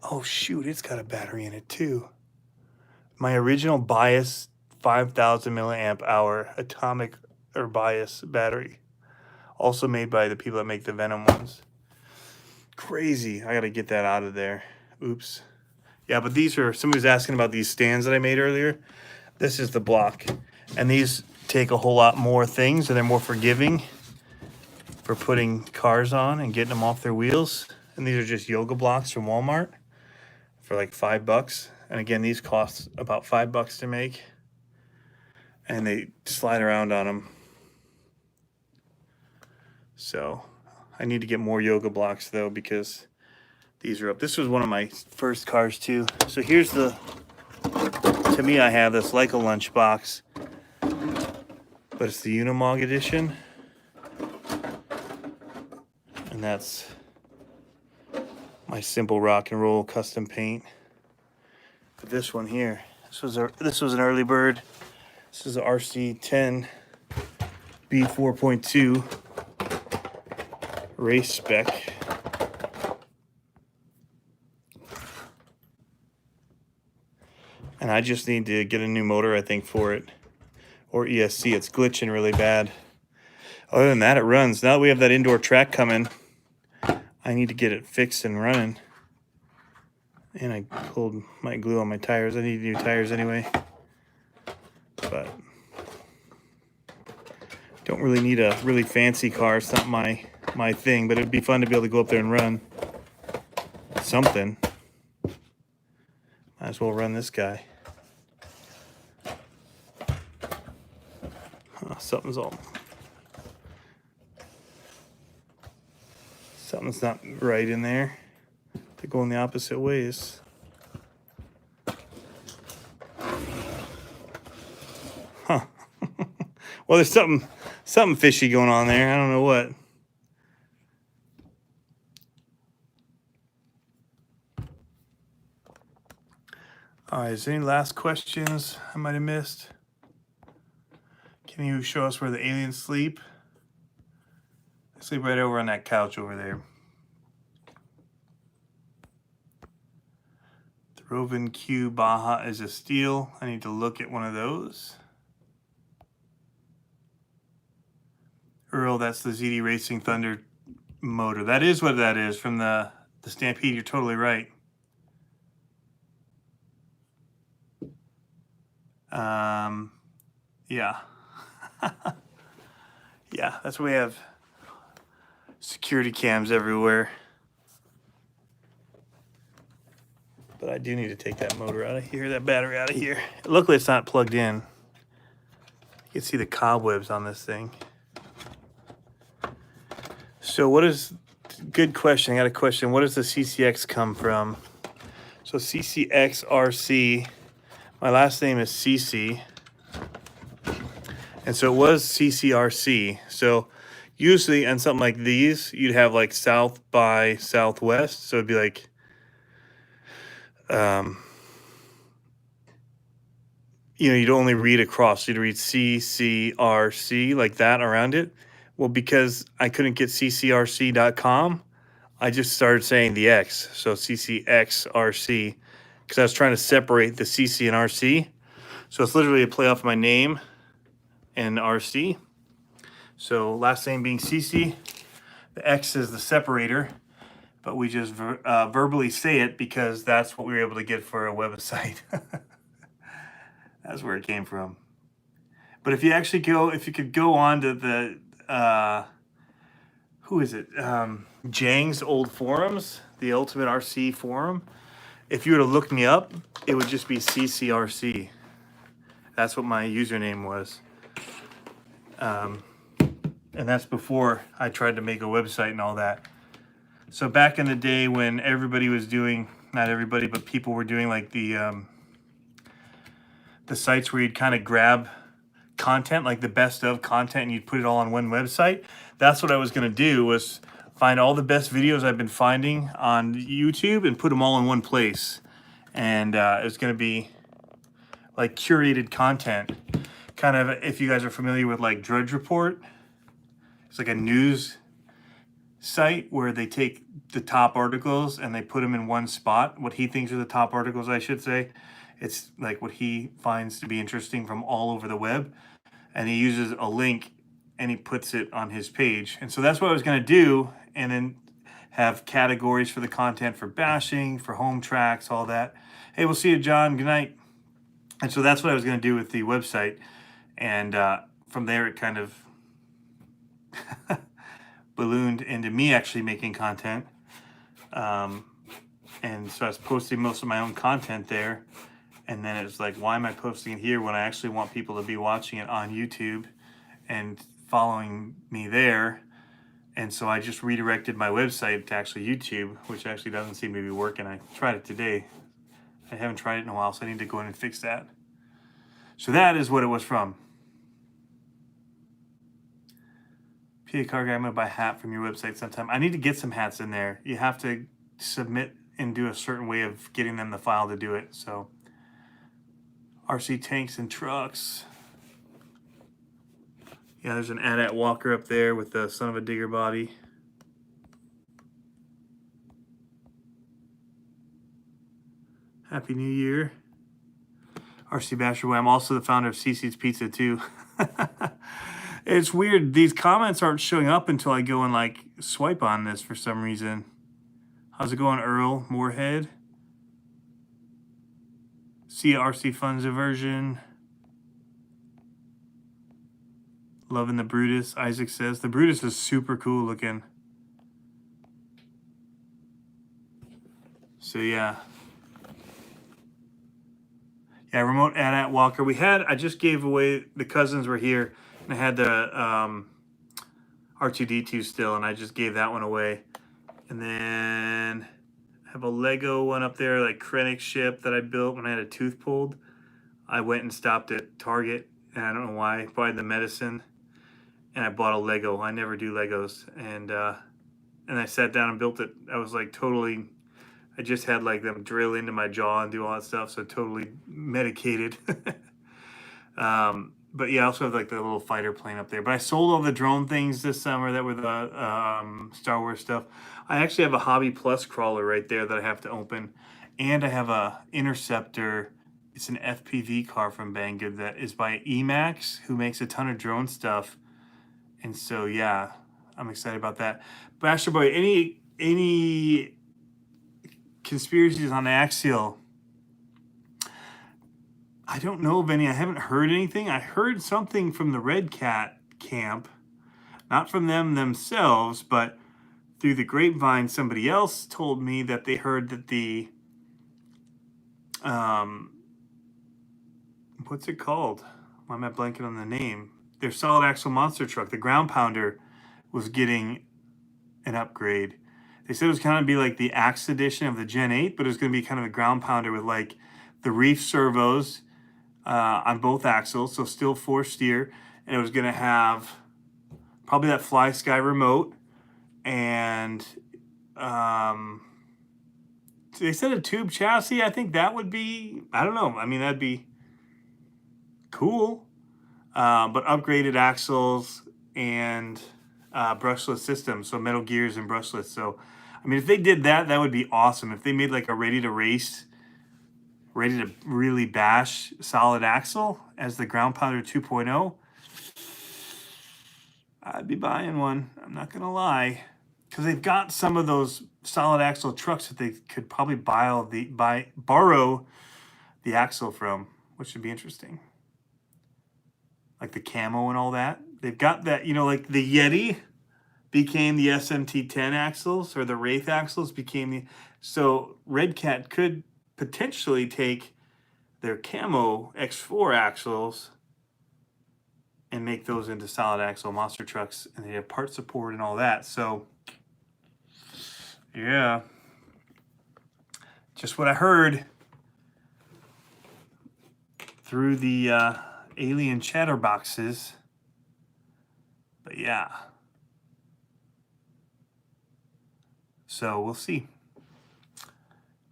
Oh shoot, it's got a battery in it too. My original Bias 5,000 milliamp hour atomic or Bias battery. Also made by the people that make the Venom ones. Crazy. I gotta get that out of there. Oops. Yeah, but these are, somebody was asking about these stands that I made earlier. This is the block. And these take a whole lot more things, and they're more forgiving for putting cars on and getting them off their wheels. And these are just yoga blocks from Walmart. for like $5. And again, these cost about $5 to make. And they slide around on them. So I need to get more yoga blocks though, because these are up. This was one of my first cars too. So here's the, to me, I have this like a lunchbox, but it's the Unimog edition. And that's my simple rock and roll custom paint. But this one here, this was an early bird. This is a RC10 B4.2 race spec. And I just need to get a new motor, I think, for it. Or ESC, it's glitching really bad. Other than that, it runs. Now that we have that indoor track coming, I need to get it fixed and running. And I pulled my glue on my tires. I need new tires anyway. But don't really need a really fancy car. It's not my thing, but it'd be fun to be able to go up there and run something. Might as well run this guy. Something's not right in there. They're going the opposite ways. Huh. Well, there's something fishy going on there. I don't know what. All right, is there any last questions I might have missed? Can you show us where the aliens sleep? They sleep right over on that couch over there. The Rovan Q Baja is a steel. I need to look at one of those. Earl, that's the ZD Racing Thunder motor. That is what that is from the Stampede. You're totally right. Yeah. Yeah, that's why we have security cams everywhere. But I do need to take that motor out of here, that battery out of here. Luckily, it's not plugged in. You can see the cobwebs on this thing. So what is, good question, I got a question. What does the CCX come from? So CCxRC, my last name is CC. And so it was CCRC. So usually on something like these, you'd have like south by southwest. So it'd be like, you'd only read across. You'd read CCRC like that around it. Well, because I couldn't get CCRC.com, I just started saying the X. So CCxRC, because I was trying to separate the CC and RC. So it's literally a play off my name and RC. So last name being CC, the X is the separator, but we just verbally say it because that's what we were able to get for a website. That's where it came from. But if you actually if you could go on to the, who is it? Jang's old forums, the Ultimate RC forum. If you were to look me up, it would just be CCRC. That's what my username was. And that's before I tried to make a website and all that. So back in the day when everybody was doing, not everybody, but people were doing like the sites where you'd kind of grab content, like the best of content, and you'd put it all on one website. That's what I was going to do, was find all the best videos I've been finding on YouTube and put them all in one place. And it was going to be like curated content. Kind of, if you guys are familiar with like Drudge Report, it's like a news site where they take the top articles and they put them in one spot. What he thinks are the top articles, I should say. It's like what he finds to be interesting from all over the web. And he uses a link and he puts it on his page. And so that's what I was going to do. And then have categories for the content for bashing, for home tracks, all that. Hey, we'll see you, John. Good night. And so that's what I was going to do with the website. And from there, it kind of ballooned into me actually making content. And so I was posting most of my own content there. And then it was like, why am I posting it here when I actually want people to be watching it on YouTube and following me there? And so I just redirected my website to actually YouTube, which actually doesn't seem to be working. I tried it today. I haven't tried it in a while, so I need to go in and fix that. So that is what it was from. PA Car Guy, I'm going to buy a hat from your website sometime. I need to get some hats in there. You have to submit and do a certain way of getting them the file to do it. So RC tanks and trucks. Yeah, there's an AT-AT Walker up there with the Son-uva digger body. Happy New Year. RC Basher Boy. I'm also the founder of CC's Pizza too. It's weird. These comments aren't showing up until I go and like swipe on this for some reason. How's it going, Earl Moorhead? CRC Funds Aversion. Loving the Brutus, Isaac says. The Brutus is super cool looking. So yeah. Yeah, remote AT-AT Walker. I just gave away, the cousins were here, and I had the R2-D2 still, and I just gave that one away. And then I have a Lego one up there, like Krennic ship that I built when I had a tooth pulled. I went and stopped at Target, and I don't know why, probably the medicine, and I bought a Lego. I never do Legos. And I sat down and built it. I was like totally... I just had like them drill into my jaw and do all that stuff, so totally medicated. But yeah, I also have like the little fighter plane up there. But I sold all the drone things this summer that were the Star Wars stuff. I actually have a Hobby Plus crawler right there that I have to open. And I have a Interceptor. It's an FPV car from Banggood that is by Emax, who makes a ton of drone stuff. And so yeah, I'm excited about that. Basher Boy, any conspiracies on Axial? I don't know of any. I haven't heard anything. I heard something from the Red Cat camp, not from them themselves, but through the grapevine, somebody else told me that they heard that the what's it called? Why am I blanking on the name? Their solid axle monster truck, the ground pounder, was getting an upgrade. They said it was kind of be like the Axe edition of the Gen 8, but it was going to be kind of a ground pounder with like the reef servos on both axles, so still 4-steer, and it was going to have probably that Fly Sky remote, and they said a tube chassis. I think that would be, I don't know, I mean, that'd be cool, but upgraded axles and brushless system, so metal gears and brushless. So I mean, if they did that, that would be awesome. If they made like a ready to race, ready to really bash solid axle as the ground pounder 2.0, I'd be buying one. I'm not gonna lie, because they've got some of those solid axle trucks that they could probably borrow the axle from, which would be interesting. Like the camo and all that. They've got that, you know, like the Yeti became the SMT10 axles, or the Wraith axles became the... So Red Cat could potentially take their camo X4 axles and make those into solid axle monster trucks, and they have part support and all that. So yeah, just what I heard through the alien chatterboxes. But yeah, so we'll see.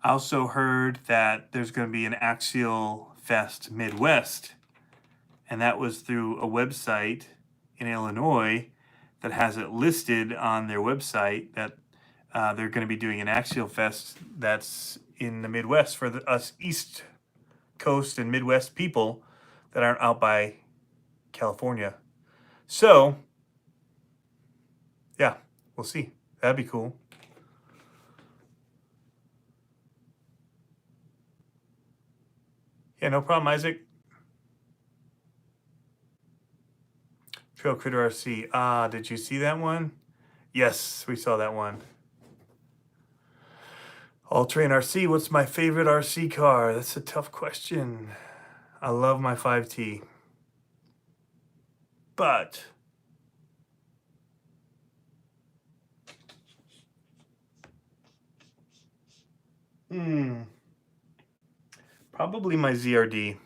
I also heard that there's going to be an Axial Fest Midwest, and that was through a website in Illinois that has it listed on their website that they're going to be doing an Axial Fest that's in the Midwest for us East Coast and Midwest people that aren't out by California. So yeah, we'll see. That'd be cool. Yeah, no problem, Isaac. Trail Critter RC. Ah, did you see that one? Yes, we saw that one. All-terrain RC, what's my favorite RC car? That's a tough question. I love my 5T. But probably my ZRD.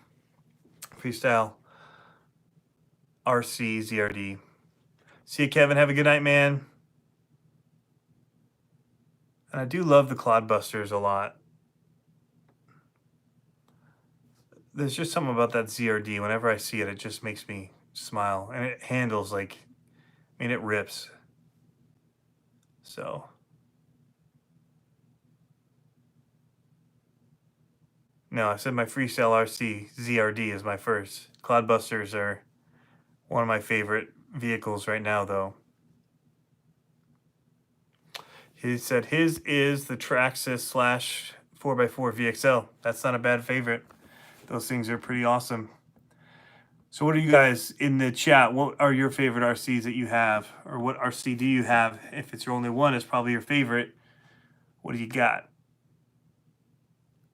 Freestyle RC ZRD. See you, Kevin. Have a good night, man. And I do love the Clodbusters a lot. There's just something about that ZRD. Whenever I see it, it just makes me smile. And it handles like, I mean, it rips. So. No, I said my Freestyle RC ZRD is my first. Clodbusters are one of my favorite vehicles right now, though. He said his is the Traxxas slash 4x4 VXL. That's not a bad favorite. Those things are pretty awesome. So what are you guys in the chat? What are your favorite RCs that you have? Or what RC do you have? If it's your only one, it's probably your favorite. What do you got?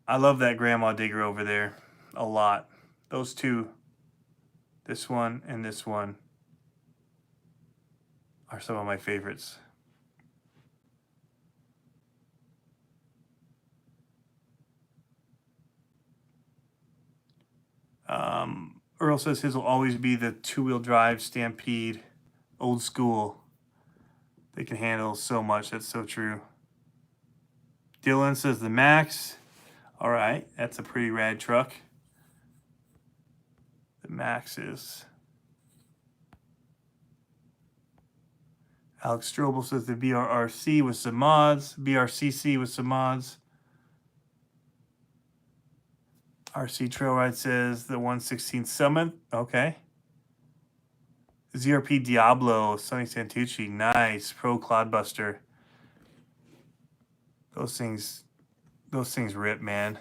I love that Grandma Digger over there a lot. Those two, this one and this one, are some of my favorites. Earl says his will always be the two-wheel drive Stampede, old school. They can handle so much. That's so true. Dylan says the Max. All right, that's a pretty rad truck. The Max is. Alex Strobel says the BRRC with some mods. BRCC with some mods. RC Trailride says the 1/16 Summit. Okay. ZRP Diablo, Sonny Santucci. Nice. Pro Clodbuster. Those things rip, man.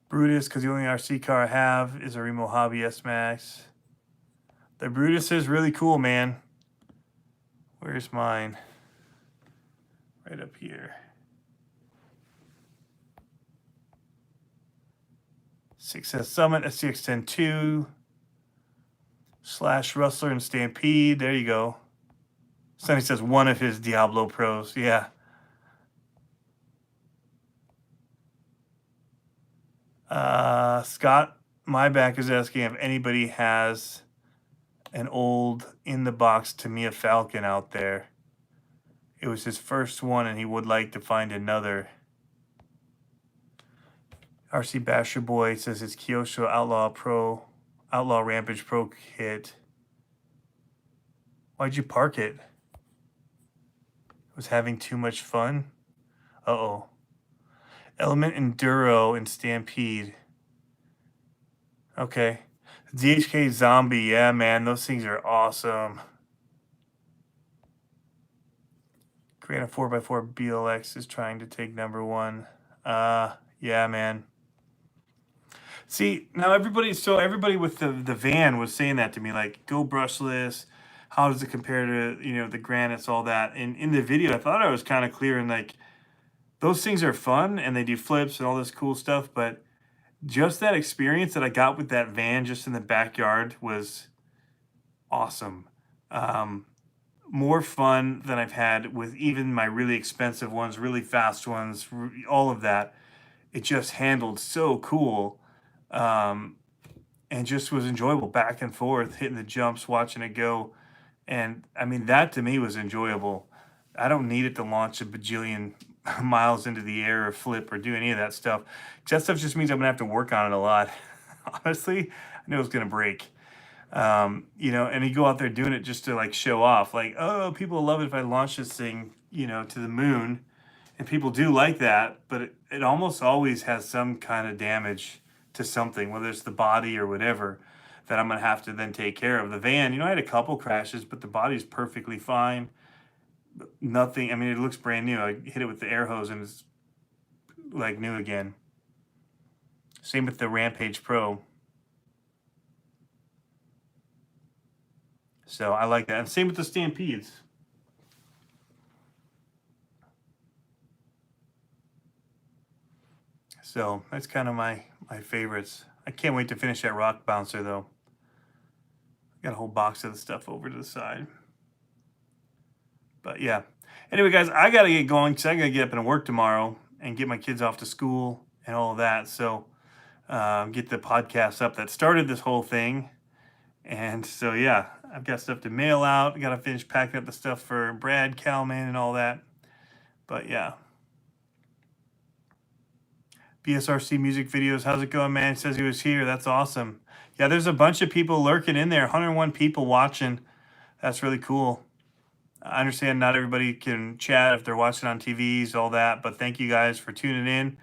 Brutus, because the only RC car I have is a Remo Hobby S-Max. The Brutus is really cool, man. Where's mine? Right up here. 6S Summit, SCX-10-2, slash Rustler and Stampede. There you go. Sonny says one of his Diablo Pros. Yeah. Scott Myback is asking if anybody has an old in-the-box Tamiya Falcon out there. It was his first one, and he would like to find another. RC Basher Boy says his Kyosho Outlaw Rampage Pro kit. Why'd you park it? Was having too much fun? Uh-oh. Element Enduro and Stampede. Okay. DHK Zombie. Yeah, man. Those things are awesome. Create a 4x4 BLX is trying to take #1. Yeah, man. See, now everybody with the van was saying that to me, like, go brushless. How does it compare to, the granites, all that? And in the video, I thought I was kind of clear, and like, those things are fun and they do flips and all this cool stuff, but just that experience that I got with that van just in the backyard was awesome. More fun than I've had with even my really expensive ones, really fast ones, all of that. It just handled so cool. And just was enjoyable back and forth, hitting the jumps, watching it go. And I mean, that to me was enjoyable. I don't need it to launch a bajillion miles into the air or flip or do any of that stuff. That stuff just means I'm gonna have to work on it a lot. Honestly, I knew it was gonna break. And you go out there doing it just to like show off, like, oh, people love it if I launch this thing, to the moon. And people do like that, but it almost always has some kind of damage to something, whether it's the body or whatever, that I'm going to have to then take care of. The van, I had a couple crashes, but the body's perfectly fine. Nothing, I mean, it looks brand new. I hit it with the air hose and it's like new again. Same with the Rampage Pro. So I like that. And same with the Stampedes. So that's kind of my favorites. I can't wait to finish that rock bouncer though. Got a whole box of the stuff over to the side. But yeah. Anyway, guys, I got to get going because I got to get up and work tomorrow and get my kids off to school and all of that. So get the podcast up that started this whole thing. And so, yeah, I've got stuff to mail out. I got to finish packing up the stuff for Brad, Calman, and all that. But yeah. BSRC music videos. How's it going, man? He says he was here. That's awesome. Yeah, there's a bunch of people lurking in there. 101 people watching. That's really cool. I understand not everybody can chat if they're watching on TVs, all that. But thank you guys for tuning in,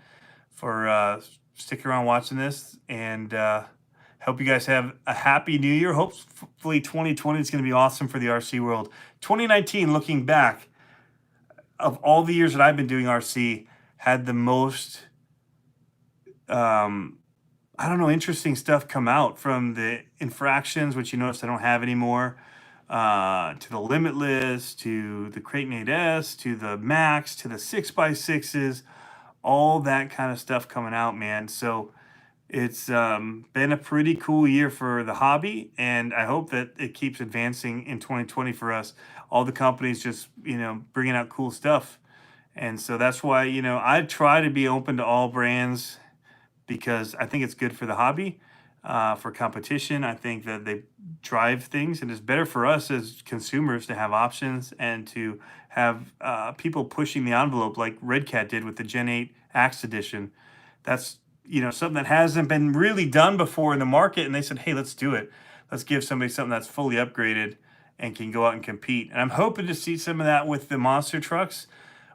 for sticking around watching this. And hope you guys have a happy new year. Hopefully 2020 is going to be awesome for the RC world. 2019, looking back, of all the years that I've been doing RC, had the most... interesting stuff come out, from the infractions, which you notice I don't have anymore, to the Limitless, to the Cretan 8S, to the Max, to the 6x6s, all that kind of stuff coming out, man. So it's been a pretty cool year for the hobby, and I hope that it keeps advancing in 2020 for us. All the companies just, bringing out cool stuff. And so that's why, I try to be open to all brands, because I think it's good for the hobby, for competition. I think that they drive things, and it's better for us as consumers to have options and to have people pushing the envelope like Red Cat did with the Gen 8 Axe Edition. That's, something that hasn't been really done before in the market, and they said, hey, let's do it. Let's give somebody something that's fully upgraded and can go out and compete. And I'm hoping to see some of that with the monster trucks,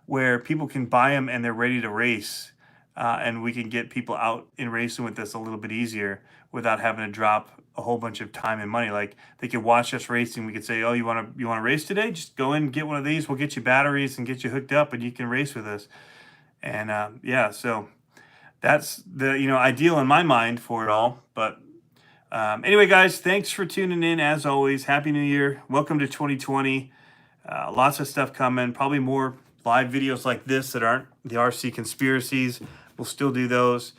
where people can buy them and they're ready to race. And we can get people out in racing with this a little bit easier without having to drop a whole bunch of time and money. Like, they could watch us racing. We could say, oh, you want to race today? Just go in and get one of these. We'll get you batteries and get you hooked up, and you can race with us. And yeah, so that's the ideal in my mind for it all. But anyway, guys, thanks for tuning in. As always, Happy New Year. Welcome to 2020. Lots of stuff coming. Probably more live videos like this that aren't the RC conspiracies. We'll still do those.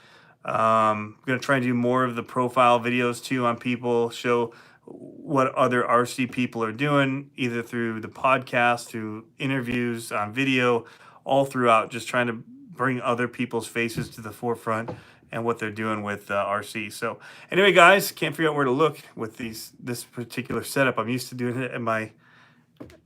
I'm going to try and do more of the profile videos too on people, show what other RC people are doing, either through the podcast, through interviews, on video, all throughout, just trying to bring other people's faces to the forefront and what they're doing with RC. So anyway, guys, can't figure out where to look with this particular setup. I'm used to doing it in my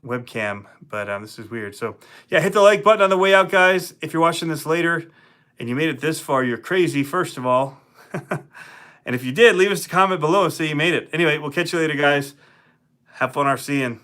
webcam, but this is weird. So yeah, hit the like button on the way out, guys. If you're watching this later and you made it this far, you're crazy, first of all. And if you did, leave us a comment below so you made it. Anyway, we'll catch you later, guys. Have fun RCing.